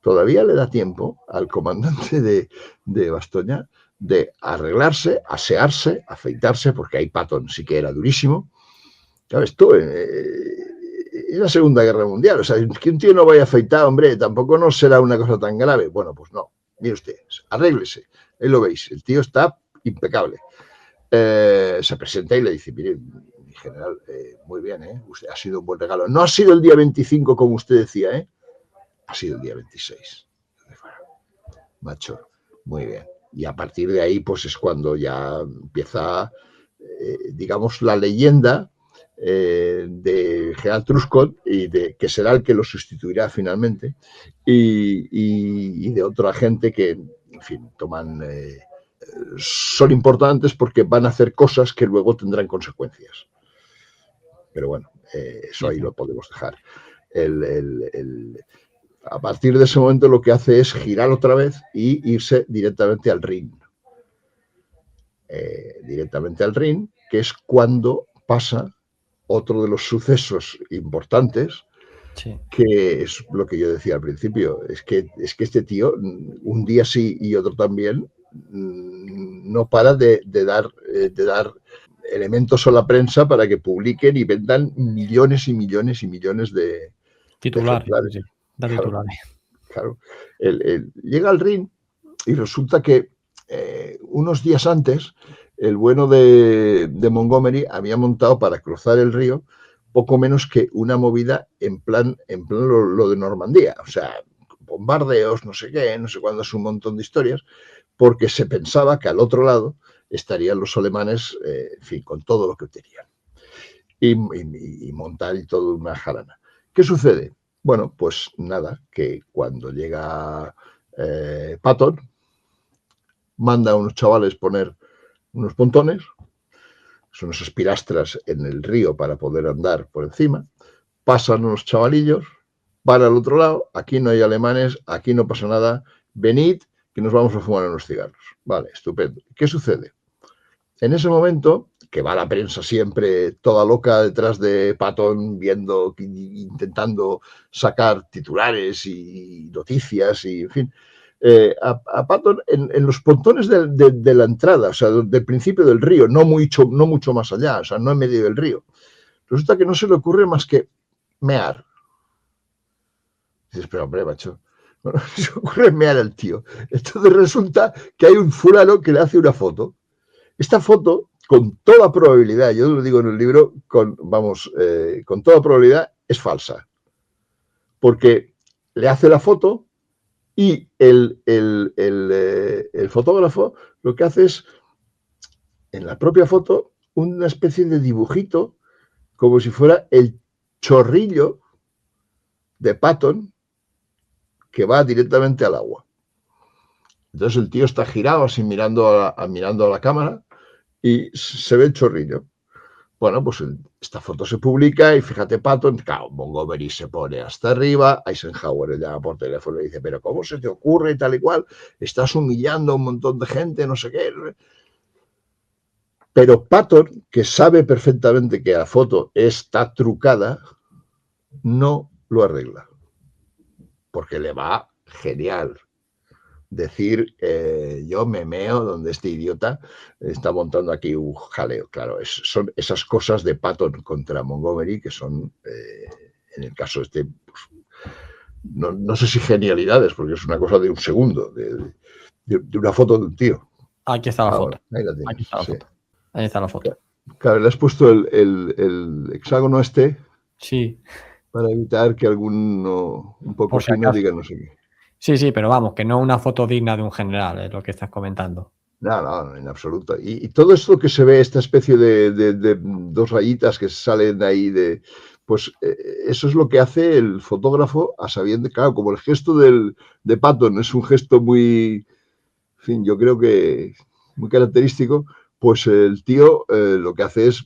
Todavía le da tiempo al comandante de Bastoña de arreglarse, asearse, afeitarse, porque ahí Patton sí que era durísimo. Claro, esto es la Segunda Guerra Mundial. O sea, que un tío no vaya afeitado, hombre, tampoco no será una cosa tan grave. Bueno, pues no. Mire usted, arréglese. Ahí lo veis, el tío está impecable. Se presenta y le dice, mire, mi general, muy bien, usted ha sido un buen regalo. No ha sido el día 25 como usted decía, ha sido el día 26. Macho, muy bien. Y a partir de ahí, pues es cuando ya empieza, digamos, la leyenda de General Truscott y que será el que lo sustituirá finalmente, y de otro agente que fin, son importantes porque van a hacer cosas que luego tendrán consecuencias. Pero bueno, eso ahí lo podemos dejar. A partir de ese momento lo que hace es girar otra vez y irse directamente al ring. Que es cuando pasa otro de los sucesos importantes, sí, que es lo que yo decía al principio, es que este tío, un día sí y otro también, no para de dar elementos a la prensa para que publiquen y vendan millones y millones y millones de ejemplares. Claro. Llega al ring y resulta que unos días antes el bueno de Montgomery había montado para cruzar el río poco menos que una movida en plan lo de Normandía, o sea, bombardeos, no sé qué, no sé cuándo, es un montón de historias, porque se pensaba que al otro lado estarían los alemanes, en fin, con todo lo que tenían. Y montar y todo una jarana. ¿Qué sucede? Bueno, pues nada, que cuando llega Patton, manda a unos chavales poner unos pontones, son esas pilastras en el río para poder andar por encima, pasan unos chavalillos, van al otro lado, aquí no hay alemanes, aquí no pasa nada, venid que nos vamos a fumar unos cigarros. Vale, estupendo. ¿Qué sucede? En ese momento, que va la prensa siempre toda loca detrás de Patton, viendo, intentando sacar titulares y noticias y, en fin, a Patton en los pontones de la entrada, o sea, del principio del río, no mucho más allá, o sea, no en medio del río. Resulta que no se le ocurre más que mear. Dices, pero hombre, macho, bueno, se ocurre mear al tío. Entonces resulta que hay un fulano que le hace una foto. Esta foto, con toda probabilidad, yo lo digo en el libro, con toda probabilidad es falsa. Porque le hace la foto y el fotógrafo lo que hace es, en la propia foto, una especie de dibujito, como si fuera el chorrillo de Patton que va directamente al agua. Entonces el tío está girado así mirando a la cámara y se ve el chorrillo. Bueno, pues esta foto se publica y fíjate, Patton, claro, Montgomery se pone hasta arriba, Eisenhower le llama por teléfono y dice, pero ¿cómo se te ocurre tal y cual? Estás humillando a un montón de gente, no sé qué. Pero Patton, que sabe perfectamente que la foto está trucada, no lo arregla. Porque le va genial decir yo me meo donde este idiota está montando aquí un jaleo. Claro, son esas cosas de Patton contra Montgomery que son, en el caso este, pues, no sé si genialidades, porque es una cosa de un segundo, de una foto de un tío. Aquí está la foto. Ahí la tienes. Aquí está la foto. Ahí está la foto. Claro, le has puesto el hexágono este, sí, para evitar que alguno un poco fino diga no sé qué. Sí, pero vamos, que no una foto digna de un general, es lo que estás comentando. No, en absoluto. Y todo esto que se ve, esta especie de dos rayitas que salen ahí, pues eso es lo que hace el fotógrafo a sabiendas, claro, como el gesto de Patton es un gesto muy, en fin, yo creo que muy característico, pues el tío lo que hace es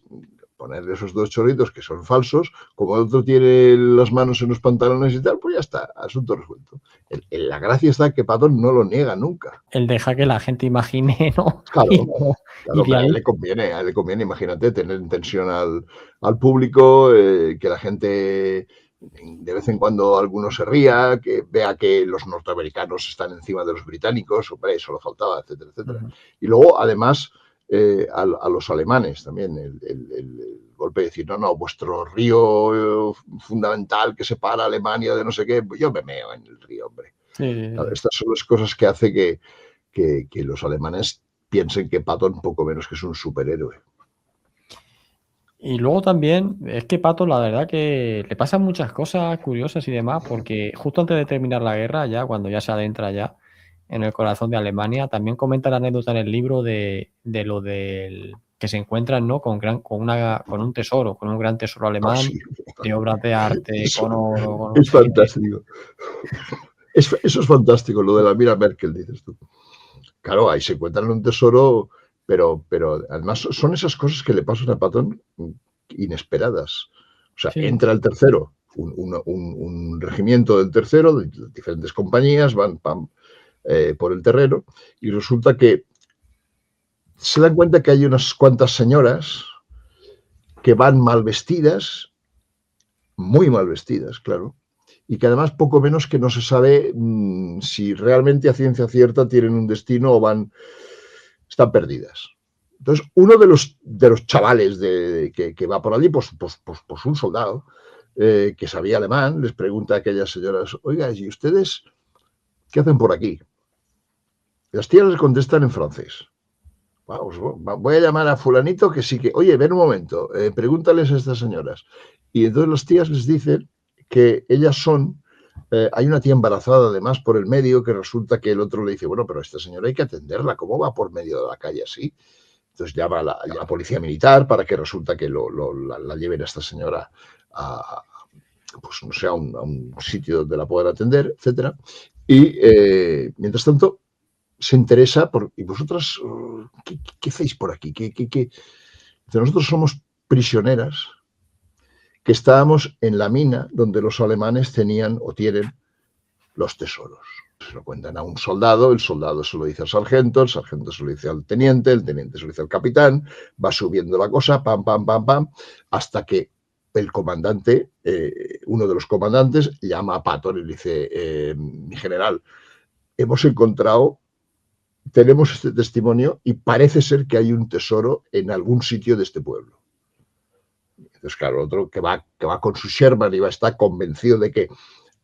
ponerle esos dos chorritos que son falsos, como el otro tiene las manos en los pantalones y tal, pues ya está, asunto resuelto. La gracia está que Patton no lo niega nunca. Él deja que la gente imagine, ¿no? Claro, pero a él le conviene, imagínate, tener en tensión al público, que la gente de vez en cuando alguno se ría, que vea que los norteamericanos están encima de los británicos, hombre, eso lo faltaba, etcétera, etcétera. Uh-huh. Y luego, además, a los alemanes también, el golpe de decir, no, vuestro río fundamental que separa a Alemania de no sé qué, yo me meo en el río, hombre. Sí. Claro, estas son las cosas que hace que los alemanes piensen que Patton poco menos que es un superhéroe. Y luego también, es que Patton, la verdad que le pasan muchas cosas curiosas y demás, porque justo antes de terminar la guerra, ya cuando ya se adentra ya en el corazón de Alemania, también comenta la anécdota en el libro de lo del que se encuentran, ¿no? con un tesoro, con un gran tesoro alemán, sí, de obras de arte, con oro, con es fantástico. Eso es fantástico, lo de la Mira Merkel, dices tú. claro, ahí se encuentran un tesoro, pero además son esas cosas que le pasan a Patton inesperadas. O sea, Sí. entra el tercero, un regimiento del tercero, de diferentes compañías, van por el terreno, y resulta que se dan cuenta que hay unas cuantas señoras que van mal vestidas, muy mal vestidas, claro, y que además poco menos que no se sabe si realmente a ciencia cierta tienen un destino o están perdidas. Entonces, uno de los chavales que va por allí, pues un soldado que sabía alemán, les pregunta a aquellas señoras, oiga, ¿y ustedes qué hacen por aquí? Las tías les contestan en francés. Vamos, voy a llamar a fulanito que sí que, oye, ven un momento, pregúntales a estas señoras. Y entonces las tías les dicen que ellas son, hay una tía embarazada además por el medio que resulta que el otro le dice, bueno, pero a esta señora hay que atenderla, ¿cómo va por medio de la calle así? Entonces llama a la policía militar para que resulta que la lleven a esta señora a, pues no sé, a un sitio donde la puedan atender, etcétera. Y mientras tanto se interesa por, ¿y vosotras qué hacéis por aquí? Nosotros somos prisioneras que estábamos en la mina donde los alemanes tenían o tienen los tesoros. Se lo cuentan a un soldado, el soldado se lo dice al sargento, el sargento se lo dice al teniente, el teniente se lo dice al capitán, va subiendo la cosa, pam, pam, pam, pam, hasta que el comandante, uno de los comandantes, llama a Patton y le dice, mi general, hemos encontrado, tenemos este testimonio y parece ser que hay un tesoro en algún sitio de este pueblo. Entonces, claro, otro que va con su Sherman y va a estar convencido de que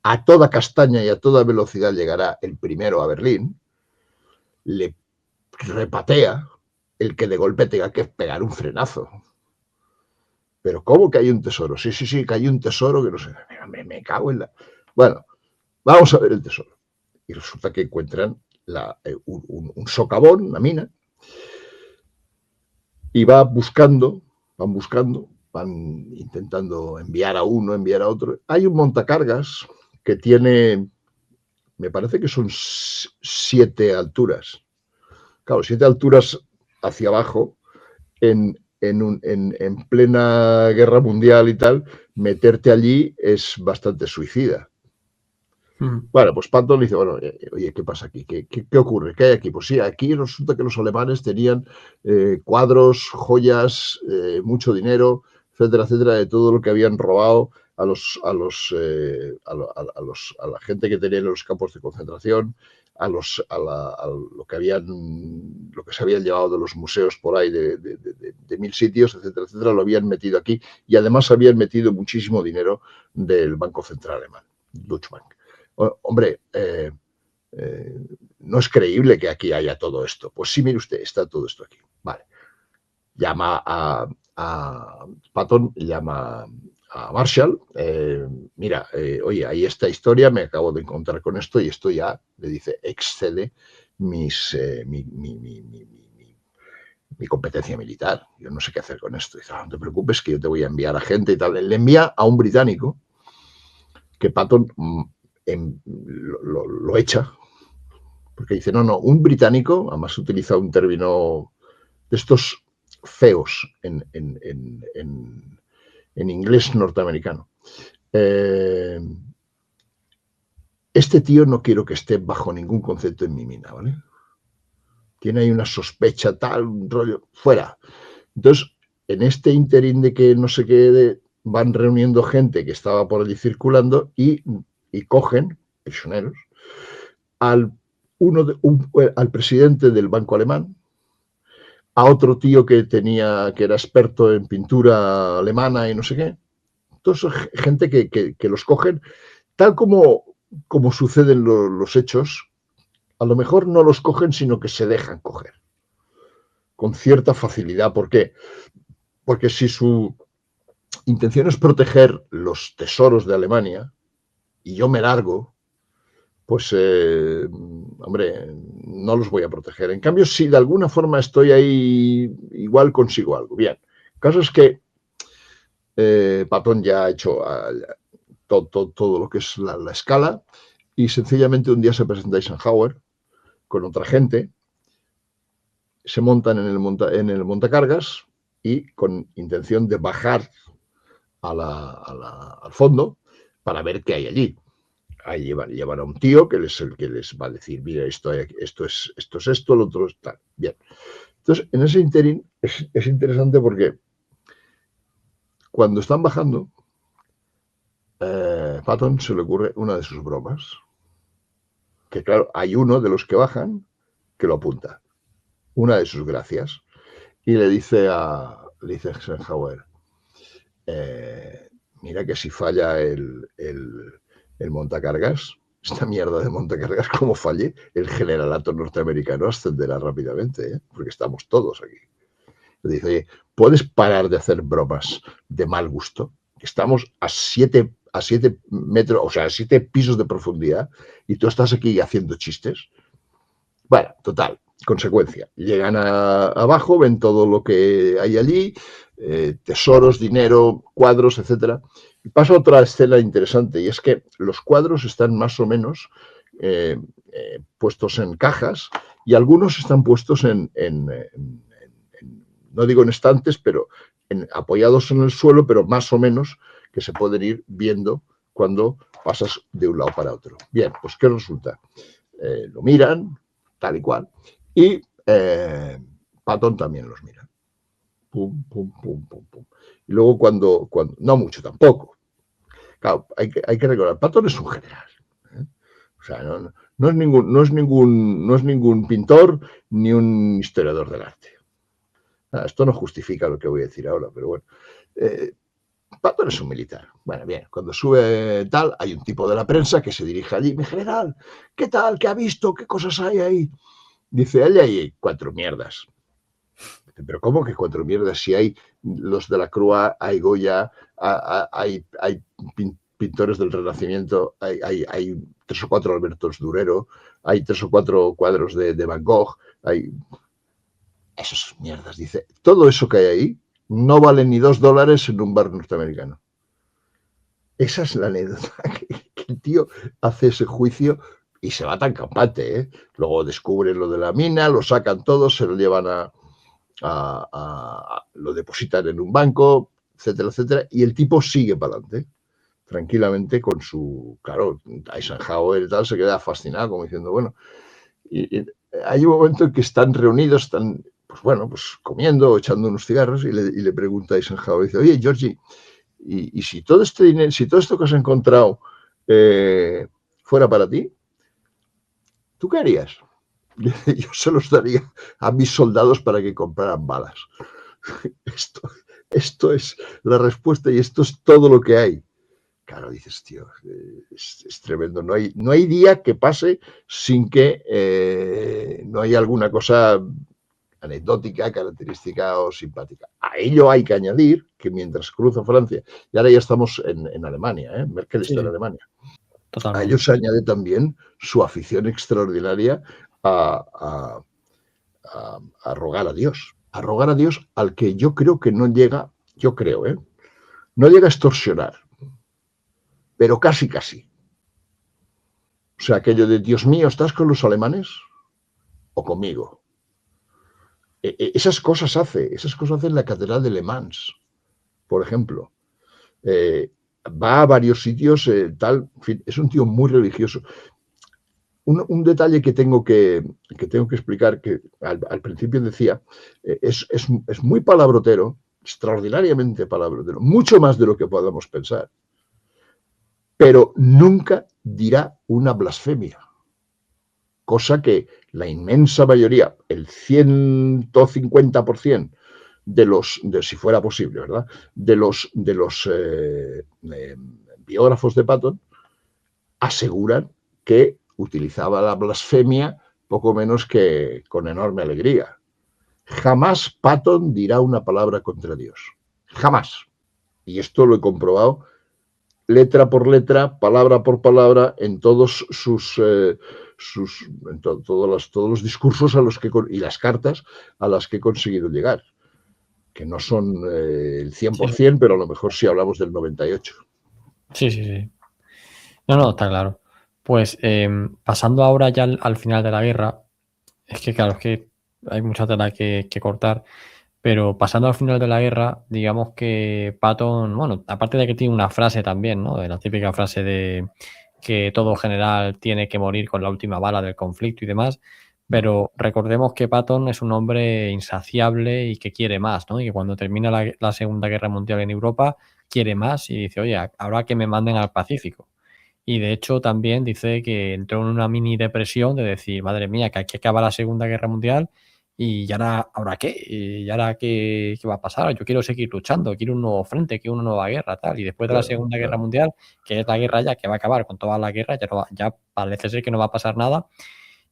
a toda castaña y a toda velocidad llegará el primero a Berlín, le repatea el que de golpe tenga que pegar un frenazo. Pero ¿cómo que hay un tesoro? Sí, sí, sí, que hay un tesoro que no sé, me cago en la... Bueno, vamos a ver el tesoro. Y resulta que encuentran un socavón, una mina, y van buscando, van intentando enviar a uno, enviar a otro. Hay un montacargas que tiene, me parece que son 7 alturas. Claro, 7 alturas hacia abajo, en plena guerra mundial y tal, meterte allí es bastante suicida. Bueno, pues Patton dice, bueno, oye, ¿qué pasa aquí? ¿Qué ocurre? ¿Qué hay aquí? Pues sí, aquí resulta que los alemanes tenían cuadros, joyas, mucho dinero, etcétera, etcétera, de todo lo que habían robado a la gente que tenía en los campos de concentración, lo que se habían llevado de los museos por ahí de 1000 sitios, etcétera, etcétera, lo habían metido aquí y además habían metido muchísimo dinero del Banco Central Alemán, Deutsche Bank. Hombre, no es creíble que aquí haya todo esto. Pues sí, mire usted, está todo esto aquí. Vale. Llama a Patton, llama a Marshall. Mira, oye, hay esta historia, me acabo de encontrar con esto y esto ya, le dice, excede mi competencia militar. Yo no sé qué hacer con esto. Dice, no te preocupes que yo te voy a enviar a gente y tal. Le envía a un británico que Patton lo echa, porque dice, no, un británico, además utiliza un término de estos feos en inglés norteamericano. Este tío no quiero que esté bajo ningún concepto en mi mina, ¿vale? Tiene ahí una sospecha, tal, un rollo, fuera. Entonces, en este interín de que no sé qué, van reuniendo gente que estaba por allí circulando y cogen, prisioneros, al presidente del Banco Alemán, a otro tío que era experto en pintura alemana y no sé qué. Entonces, gente que los cogen, tal como suceden los hechos, a lo mejor no los cogen, sino que se dejan coger. Con cierta facilidad. ¿Por qué? Porque si su intención es proteger los tesoros de Alemania, y yo me largo, pues, hombre, no los voy a proteger. En cambio, si de alguna forma estoy ahí, igual consigo algo. Bien, el caso es que Patton ya ha hecho todo lo que es la escala y sencillamente un día se presenta Eisenhower con otra gente se montan en el montacargas y con intención de bajar al fondo para ver qué hay allí. Ahí llevan a un tío que es el que les va a decir, mira, esto es esto, lo otro es tal. Bien. Entonces, en ese interín es interesante porque cuando están bajando, Patton se le ocurre una de sus bromas. Que claro, hay uno de los que bajan que lo apunta. Una de sus gracias. Y le dice a Eisenhower, mira que si falla el montacargas, esta mierda de montacargas, como falle, el generalato norteamericano ascenderá rápidamente, porque estamos todos aquí. Le dice, oye, ¿puedes parar de hacer bromas de mal gusto? Estamos a 7 metros, o sea, a 7 pisos de profundidad, y tú estás aquí haciendo chistes. Bueno, total, consecuencia. Llegan abajo, ven todo lo que hay allí, tesoros, dinero, cuadros, etcétera. Y pasa otra escena interesante, y es que los cuadros están más o menos puestos en cajas, y algunos están puestos no digo en estantes, pero apoyados en el suelo, pero más o menos que se pueden ir viendo cuando pasas de un lado para otro. Bien, pues ¿qué resulta? Lo miran, tal y cual, y Patton también los mira. Pum, pum, pum, pum, pum. Y luego cuando no mucho tampoco. Claro, hay que recordar, Patton es un general. O sea, no es ningún pintor ni un historiador del arte. Esto no justifica lo que voy a decir ahora, pero bueno. Patton es un militar. Bueno, bien, cuando sube tal, hay un tipo de la prensa que se dirige allí. Mi general, ¿qué tal? ¿Qué ha visto? ¿Qué cosas hay ahí? Dice, allá hay 4 mierdas. Dice, pero ¿cómo que 4 mierdas? Si hay los de la Croix, hay Goya, hay pintores del Renacimiento, hay 3 o 4 Albertos Durero, hay 3 o 4 cuadros de Van Gogh, hay... Esas mierdas, dice. Todo eso que hay ahí no vale ni $2 en un bar norteamericano. Esa es la anécdota, que el tío hace ese juicio y se va tan campante, ¿eh? Luego descubren lo de la mina, lo sacan todo, se lo llevan lo depositan en un banco, etcétera, etcétera, y el tipo sigue para adelante, tranquilamente con su, claro, Eisenhower y tal, se queda fascinado, como diciendo, bueno, y hay un momento en que están reunidos, están, pues bueno, pues comiendo, echando unos cigarros, y le pregunta a Eisenhower, dice, oye, Georgie, y si todo este dinero, si todo esto que has encontrado fuera para ti, ¿tú qué harías? Yo se los daría a mis soldados para que compraran balas. Esto es la respuesta y esto es todo lo que hay. Claro, dices, tío, es tremendo. No hay día que pase sin que no haya alguna cosa anecdótica, característica o simpática. A ello hay que añadir que mientras cruza Francia, y ahora ya estamos en Alemania, Merkel está en Alemania, totalmente. A ello se añade también su afición extraordinaria a rogar a Dios. A rogar a Dios al que yo creo que no llega, no llega a extorsionar, pero casi, casi. O sea, aquello de Dios mío, ¿estás con los alemanes o conmigo? Esas cosas hace en la Catedral de Le Mans, por ejemplo. Va a varios sitios, tal, en fin, es un tío muy religioso. Un detalle que tengo que explicar, que al principio decía, es muy palabrotero, extraordinariamente palabrotero, mucho más de lo que podamos pensar, pero nunca dirá una blasfemia. Cosa que la inmensa mayoría, el 150% si fuera posible, ¿verdad? De los biógrafos de Patton aseguran que utilizaba la blasfemia poco menos que con enorme alegría. Jamás Patton dirá una palabra contra Dios. Jamás. Y esto lo he comprobado letra por letra, palabra por palabra, en todos todos los discursos y las cartas a las que he conseguido llegar, que no son el 100%, pero a lo mejor sí hablamos del 98%. Sí. No, está claro. Pues pasando ahora ya al final de la guerra, es que claro, es que hay mucha tela que cortar. Pero pasando al final de la guerra, digamos que Patton, bueno, aparte de que tiene una frase también, ¿no? De la típica frase de que todo general tiene que morir con la última bala del conflicto y demás, pero recordemos que Patton es un hombre insaciable y que quiere más, ¿no? Y que cuando termina la Segunda Guerra Mundial en Europa, quiere más y dice, oye, ahora que me manden al Pacífico. Y de hecho también dice que entró en una mini depresión de decir, madre mía, que aquí acaba la Segunda Guerra Mundial y ahora qué, y ahora qué va a pasar. Yo quiero seguir luchando, quiero un nuevo frente, quiero una nueva guerra, tal. Y después de la Claro, Segunda Guerra claro. Mundial, que es la guerra ya que va a acabar con toda la guerra, ya, ya parece ser que no va a pasar nada.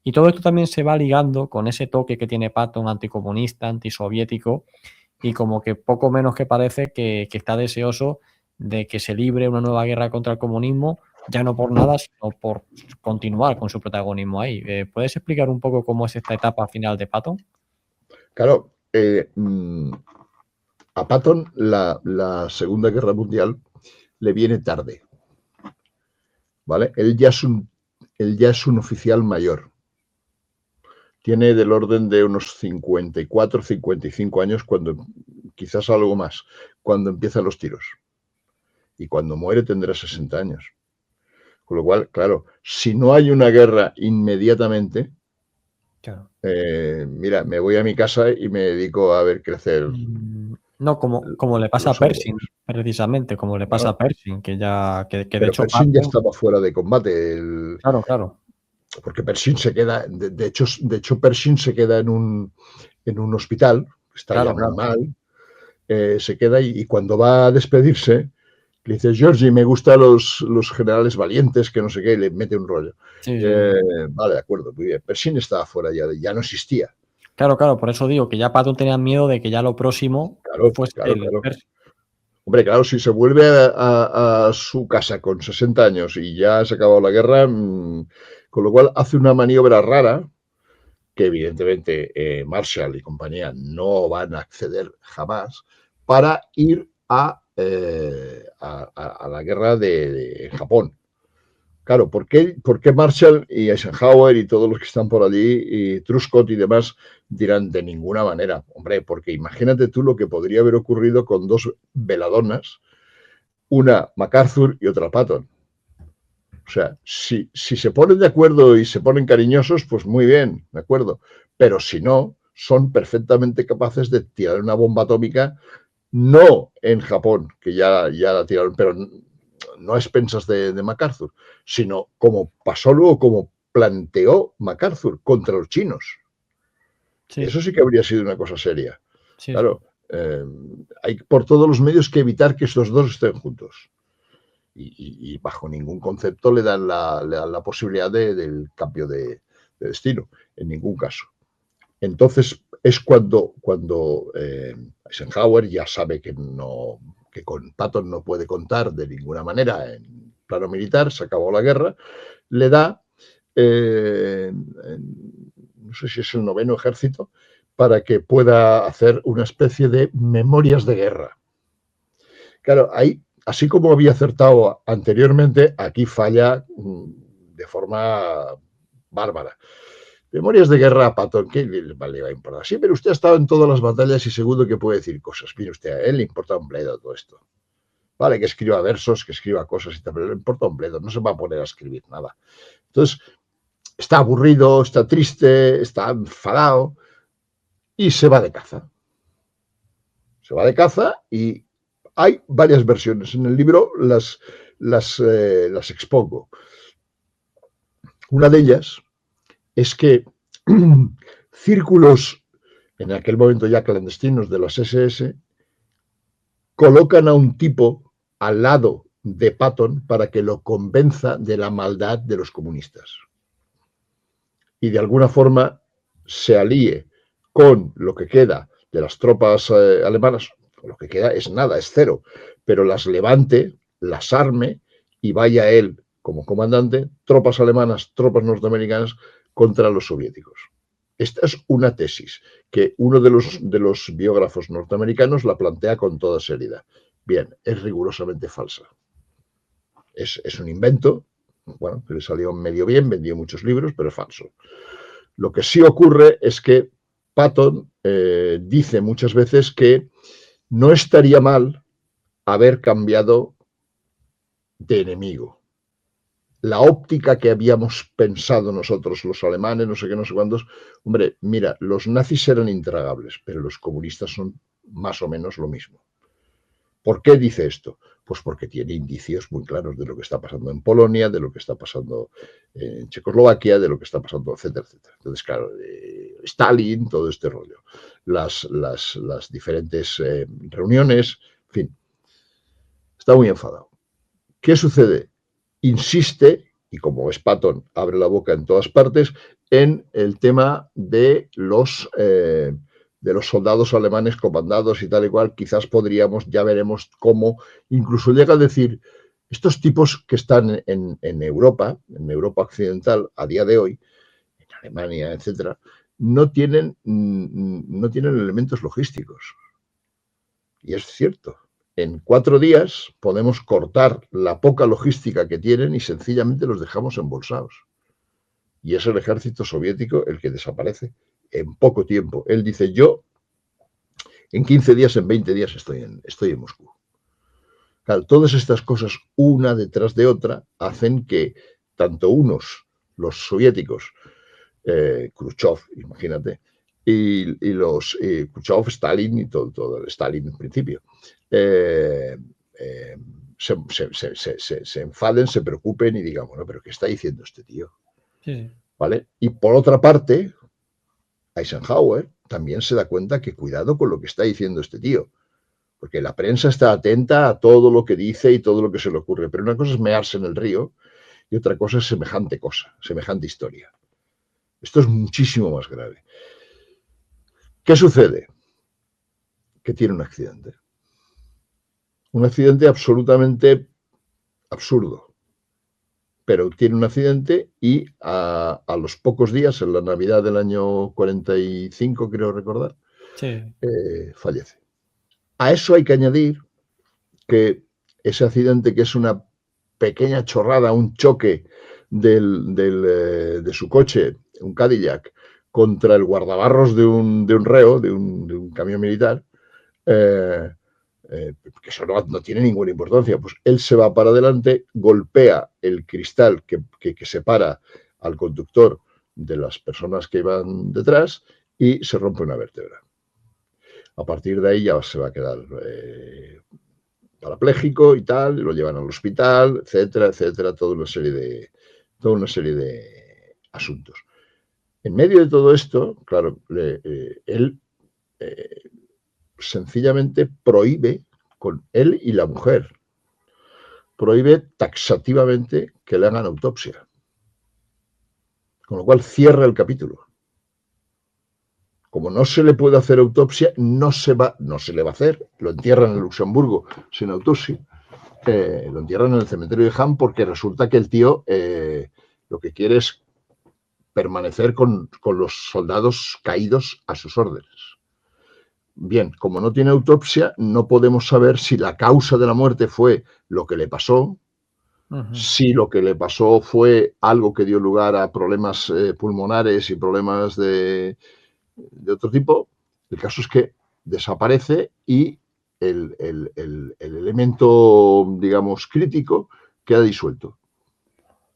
Y todo esto también se va ligando con ese toque que tiene Patton anticomunista, antisoviético, y como que poco menos que parece que está deseoso de que se libre una nueva guerra contra el comunismo, ya no por nada, sino por continuar con su protagonismo ahí. ¿Puedes explicar un poco cómo es esta etapa final de Patton? Claro, a Patton la Segunda Guerra Mundial le viene tarde, ¿vale? Él ya es un oficial mayor. Tiene del orden de unos 54, 55 años, cuando quizás algo más, cuando empiezan los tiros. Y cuando muere tendrá 60 años. Con lo cual, claro, si no hay una guerra inmediatamente, Claro. mira, me voy a mi casa y me dedico a ver crecer No, como le pasa a los Pershing, árboles. precisamente, como le pasa a Claro, Pershing, que de pero hecho Pershing ya Patton, estaba fuera de combate. claro, claro, Porque Pershing se queda, de hecho Pershing se queda en un hospital, está ya claro, muy claro. mal, se queda y cuando va a despedirse, le dice, Georgie, me gustan los generales valientes, que no sé qué, y le mete un rollo. Sí, sí, sí. Vale, de acuerdo, muy bien. Pershing estaba fuera ya no existía. Claro, claro, por eso digo que ya Patton tenía miedo de que ya lo próximo Claro, fuese claro, el claro. Pershing. Hombre, claro, si se vuelve a su casa con 60 años y ya se ha acabado la guerra, con lo cual hace una maniobra rara, que evidentemente Marshall y compañía no van a acceder jamás, para ir a la guerra de Japón. Claro, ¿por qué Marshall y Eisenhower y todos los que están por allí, y Truscott y demás, dirán de ninguna manera? Hombre, porque imagínate tú lo que podría haber ocurrido con dos veladonas, una MacArthur y otra Patton. O sea, si se ponen de acuerdo y se ponen cariñosos, pues muy bien, de acuerdo. Pero si no, son perfectamente capaces de tirar una bomba atómica, no en Japón, que ya la tiraron, pero no a expensas de MacArthur, sino como pasó luego, como planteó MacArthur contra los chinos. Sí, Eso sí que habría sido una cosa seria. sí, sí. Claro, hay por todos los medios que evitar que estos dos estén juntos. Y bajo ningún concepto le dan la posibilidad del cambio de destino, en ningún caso. Entonces es cuando Eisenhower ya sabe que con Patton no puede contar de ninguna manera en plano militar, se acabó la guerra, le da, no sé si es el noveno ejército, para que pueda hacer una especie de memorias de guerra. Claro, ahí, así como había acertado anteriormente, aquí falla de forma bárbara. Memorias de guerra a Patton, ¿qué le va a importar? Sí, pero usted ha estado en todas las batallas y seguro que puede decir cosas. Mire usted, a él le importa un bledo todo esto. Vale, que escriba versos, que escriba cosas y tal, pero le importa un bledo, no se va a poner a escribir nada. Entonces, está aburrido, está triste, está enfadado y se va de caza. Se va de caza y hay varias versiones. En el libro las expongo. Una de ellas es que círculos, en aquel momento ya clandestinos de las SS, colocan a un tipo al lado de Patton para que lo convenza de la maldad de los comunistas. Y de alguna forma se alíe con lo que queda de las tropas alemanas. Lo que queda es nada, es cero, pero las levante, las arme y vaya él como comandante, tropas alemanas, tropas norteamericanas contra los soviéticos. Esta es una tesis que uno de los biógrafos norteamericanos la plantea con toda seriedad. Bien, es rigurosamente falsa. Es un invento, bueno, que le salió medio bien, vendió muchos libros, pero es falso. Lo que sí ocurre es que Patton dice muchas veces que no estaría mal haber cambiado de enemigo. La óptica que habíamos pensado nosotros, los alemanes, no sé qué, no sé cuántos, hombre, mira, los nazis eran intragables, pero los comunistas son más o menos lo mismo. ¿Por qué dice esto? Pues porque tiene indicios muy claros de lo que está pasando en Polonia, de lo que está pasando en Checoslovaquia, de lo que está pasando, etcétera, etcétera. Entonces, claro, Stalin, todo este rollo, las diferentes reuniones, en fin, está muy enfadado. ¿Qué sucede? Insiste, y como es Patton, abre la boca en todas partes, en el tema de los soldados alemanes comandados y tal y cual. Quizás podríamos, ya veremos cómo, incluso llega a decir, estos tipos que están en Europa occidental, a día de hoy, en Alemania, etcétera, no tienen elementos logísticos. Y es cierto. En 4 días podemos cortar la poca logística que tienen y sencillamente los dejamos embolsados. Y es el ejército soviético el que desaparece en poco tiempo. Él dice, yo en 15 días, en 20 días estoy en Moscú. Claro, todas estas cosas, una detrás de otra, hacen que tanto los soviéticos, Khrushchev, imagínate, y los Khrushchev, Stalin y todo Stalin en principio, se enfaden, se preocupen y digan, bueno, pero ¿qué está diciendo este tío? Sí. ¿Vale? Y por otra parte, Eisenhower también se da cuenta que cuidado con lo que está diciendo este tío, porque la prensa está atenta a todo lo que dice y todo lo que se le ocurre, pero una cosa es mearse en el río y otra cosa es semejante cosa, semejante historia. Esto es muchísimo más grave. ¿Qué sucede? Que tiene un accidente. Un accidente absolutamente absurdo. Pero tiene un accidente y a los pocos días, en la Navidad del año 45, creo recordar, Sí. fallece. A eso hay que añadir que ese accidente, que es una pequeña chorrada, un choque de su coche, un Cadillac, contra el guardabarros de un reo, de un camión militar, eh, que eso no tiene ninguna importancia, pues él se va para adelante, golpea el cristal que separa al conductor de las personas que iban detrás y se rompe una vértebra. A partir de ahí ya se va a quedar parapléjico y tal, lo llevan al hospital, etcétera, etcétera, toda una serie de asuntos. En medio de todo esto, claro, él sencillamente prohíbe, con él y la mujer, prohíbe taxativamente que le hagan autopsia. Con lo cual cierra el capítulo. Como no se le puede hacer autopsia, no se le va a hacer. Lo entierran en Luxemburgo sin autopsia. Lo entierran en el cementerio de Ham porque resulta que el tío lo que quiere es permanecer con los soldados caídos a sus órdenes. Bien, como no tiene autopsia, no podemos saber si la causa de la muerte fue lo que le pasó, si lo que le pasó fue algo que dio lugar a problemas pulmonares y problemas de otro tipo. El caso es que desaparece y el elemento, digamos, crítico queda disuelto.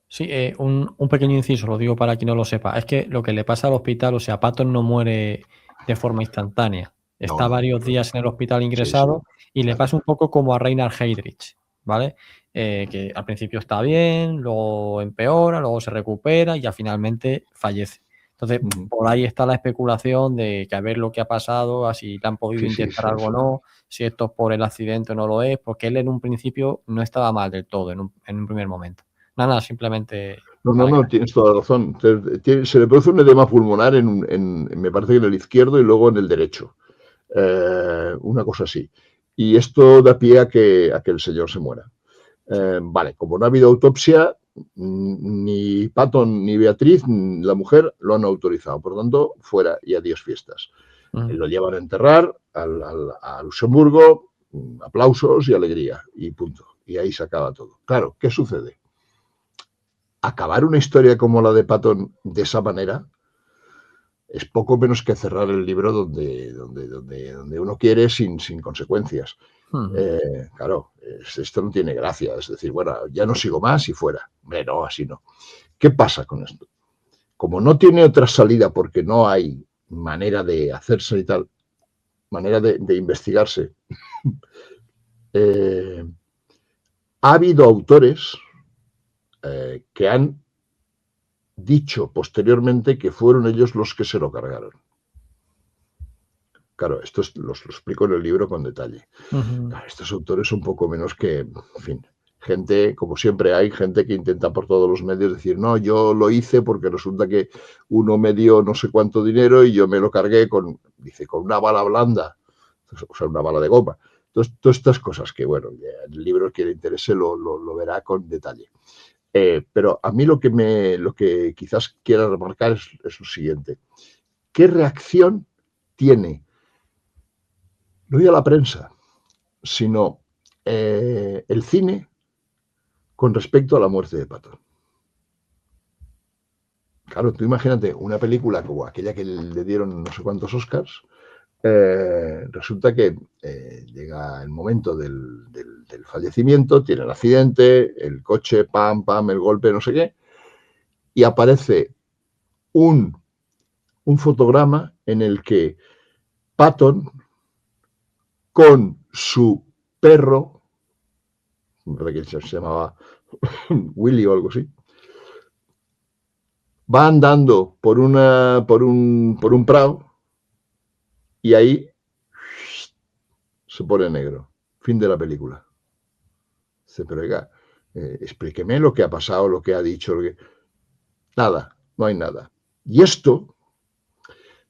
Sí, un pequeño inciso, lo digo para quien no lo sepa. Es que lo que le pasa al hospital, o sea, Patton no muere de forma instantánea. No, Está no, varios no, no. días en el hospital Sí, sí, ingresado y le claro. pasa un poco como a Reinhard Heydrich, ¿vale? Que al principio está bien, luego empeora, luego se recupera y ya finalmente fallece. Entonces, por ahí está la especulación de que a ver lo que ha pasado, a si le han podido Sí, sí, inyectar sí, algo o sí. no, si esto es por el accidente o no lo es, porque él en un principio no estaba mal del todo, en un primer momento. Nada, simplemente No, no, para que no, tienes toda la razón. Se le produce un edema pulmonar me parece que en el izquierdo y luego en el derecho. Una cosa así. Y esto da pie a que el señor se muera. sí. Vale, como no ha habido autopsia, ni Patton ni Beatriz, la mujer, lo han autorizado. Por lo tanto, fuera y adiós fiestas. Lo llevan a enterrar a Luxemburgo, aplausos y alegría, y punto. Y ahí se acaba todo. Claro, ¿qué sucede? Acabar una historia como la de Patton de esa manera es poco menos que cerrar el libro donde uno quiere sin consecuencias. Claro, esto no tiene gracia. Es decir, bueno, ya no sigo más y fuera. No, así no. ¿Qué pasa con esto? Como no tiene otra salida porque no hay manera de hacerse y tal, manera de investigarse, ha habido autores que han dicho posteriormente que fueron ellos los que se lo cargaron. Claro, esto lo explico en el libro con detalle. Claro, estos autores son poco menos que, en fin, gente, como siempre hay, gente que intenta por todos los medios decir, no, yo lo hice porque resulta que uno me dio no sé cuánto dinero y yo me lo cargué con una bala blanda, o sea, una bala de goma. Entonces, todas estas cosas que, bueno, en el libro, el que le interese lo verá con detalle. Pero a mí lo que quizás quiera remarcar es lo siguiente. ¿Qué reacción tiene, no ya la prensa, sino el cine con respecto a la muerte de Patton? Claro, tú imagínate una película como aquella que le dieron no sé cuántos Oscars, resulta que llega el momento del fallecimiento, tiene el accidente, el coche, pam, pam, el golpe, no sé qué, y aparece un fotograma en el que Patton con su perro, que se llamaba Willy o algo así, va andando por un prado y ahí se pone negro. Fin de la película. Dice, pero oiga, explíqueme lo que ha pasado, lo que ha dicho. Nada, no hay nada. Y esto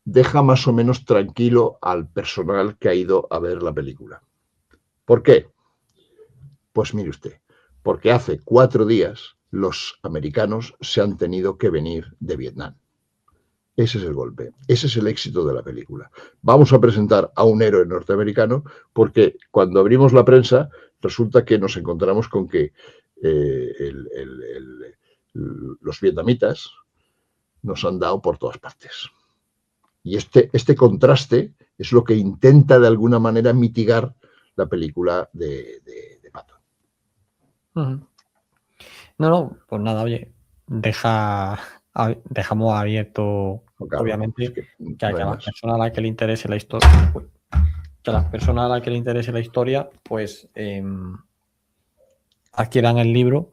deja más o menos tranquilo al personal que ha ido a ver la película. ¿Por qué? Pues mire usted, porque hace 4 días los americanos se han tenido que venir de Vietnam. Ese es el golpe, ese es el éxito de la película. Vamos a presentar a un héroe norteamericano porque cuando abrimos la prensa resulta que nos encontramos con que los vietnamitas nos han dado por todas partes. Y este contraste es lo que intenta de alguna manera mitigar la película de Patton. No, pues nada, oye, dejamos abierto, Claro, obviamente, es que que a no hay las más. personas a las que le interese la historia, que a las personas a las que le interese la historia, pues adquieran el libro.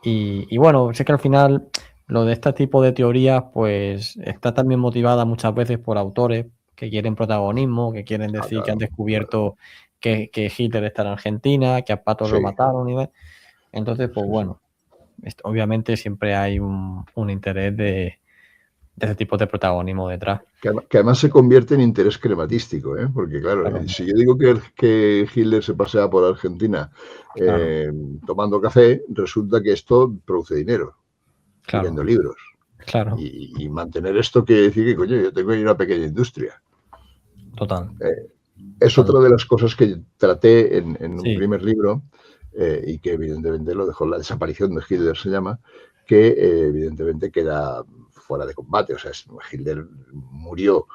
Y bueno, sé que al final lo de este tipo de teorías, pues está también motivada muchas veces por autores que quieren protagonismo, que quieren decir que han Claro. descubierto que Hitler está en Argentina, que a Patton lo Sí, mataron y demás. Entonces, pues sí, sí. bueno, obviamente siempre hay un interés de ese tipo de protagonismo detrás. Que además se convierte en interés crematístico, porque claro, Claro, si yo digo que Hitler se pasea por Argentina claro, tomando café, resulta que esto produce dinero y claro, vendo libros. claro, Y mantener esto quiere decir que, coño, yo tengo ahí una pequeña industria. total, Es total. otra de las cosas que traté en un Sí, primer libro y que evidentemente lo dejó, La desaparición de Hitler se llama, que evidentemente queda fuera de combate. O sea, Hitler murió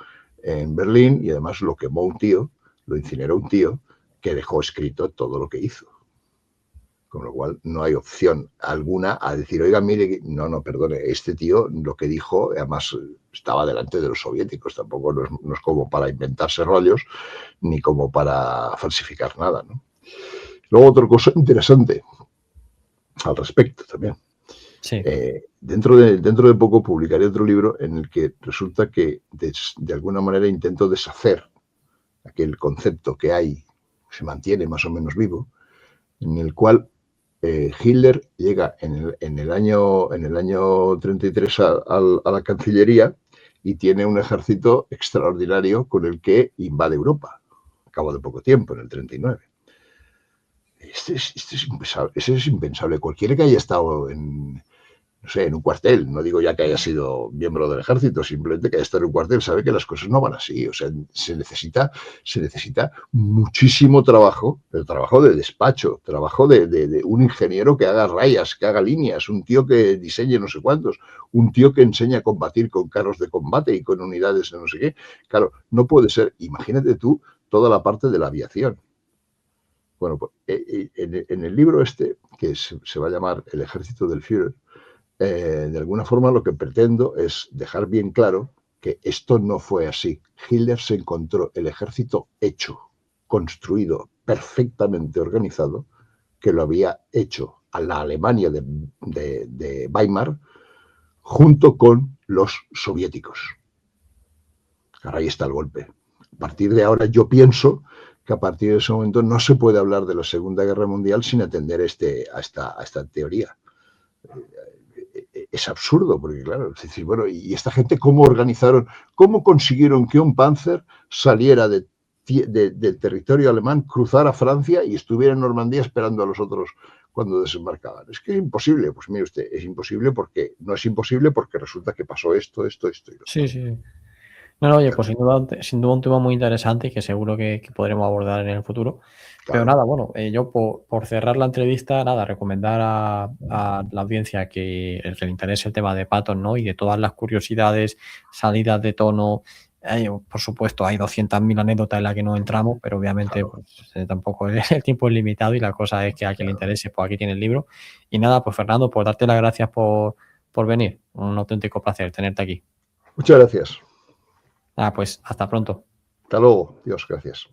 en Berlín y además lo quemó un tío, lo incineró un tío que dejó escrito todo lo que hizo. Con lo cual no hay opción alguna a decir, oiga, mire, no, perdone, este tío lo que dijo, además estaba delante de los soviéticos, tampoco no es como para inventarse rollos, ni como para falsificar nada, ¿no? Luego otra cosa interesante al respecto también. sí, Dentro de poco publicaré otro libro en el que resulta que de alguna manera intento deshacer aquel concepto que hay, se mantiene más o menos vivo, en el cual Hitler llega en el año 33 a la Cancillería y tiene un ejército extraordinario con el que invade Europa, a cabo de poco tiempo, en el 39. Este es impensable. Ese es impensable. Cualquiera que haya estado no sé, en un cuartel, no digo ya que haya sido miembro del ejército, simplemente que haya estado en un cuartel, sabe que las cosas no van así. O sea, se necesita muchísimo trabajo, pero trabajo de despacho, trabajo de un ingeniero que haga rayas, que haga líneas, un tío que diseñe no sé cuántos, un tío que enseña a combatir con carros de combate y con unidades de no sé qué. Claro, no puede ser, imagínate tú, toda la parte de la aviación. Bueno, pues en el libro este, que se va a llamar El ejército del Führer, de alguna forma lo que pretendo es dejar bien claro que esto no fue así. Hitler se encontró el ejército hecho, construido, perfectamente organizado, que lo había hecho a la Alemania de Weimar junto con los soviéticos. Ahora ahí está el golpe. A partir de ahora yo pienso que a partir de ese momento no se puede hablar de la Segunda Guerra Mundial sin atender a esta teoría. Es absurdo, porque claro, es decir, bueno, y esta gente cómo organizaron, cómo consiguieron que un Panzer saliera del territorio alemán, cruzara Francia y estuviera en Normandía esperando a los otros cuando desembarcaban. Es que es imposible, pues mire usted, es imposible porque no es imposible porque resulta que pasó esto y lo Sí, otro. sí. No, no, oye, pues sin duda un tema muy interesante y que seguro que podremos abordar en el futuro. Pero Claro, nada, bueno, yo por cerrar la entrevista, nada, recomendar a la audiencia que el que le interese el tema de Patton, ¿no? Y de todas las curiosidades, salidas de tono. Por supuesto, hay 200.000 anécdotas en las que no entramos, pero obviamente claro, pues, tampoco el tiempo es limitado y la cosa es que a quien le claro. interese, pues aquí tiene el libro. Y nada, pues Fernando, por darte las gracias por venir. Un auténtico placer tenerte aquí. Muchas gracias. Pues hasta pronto. Hasta luego. Dios, gracias.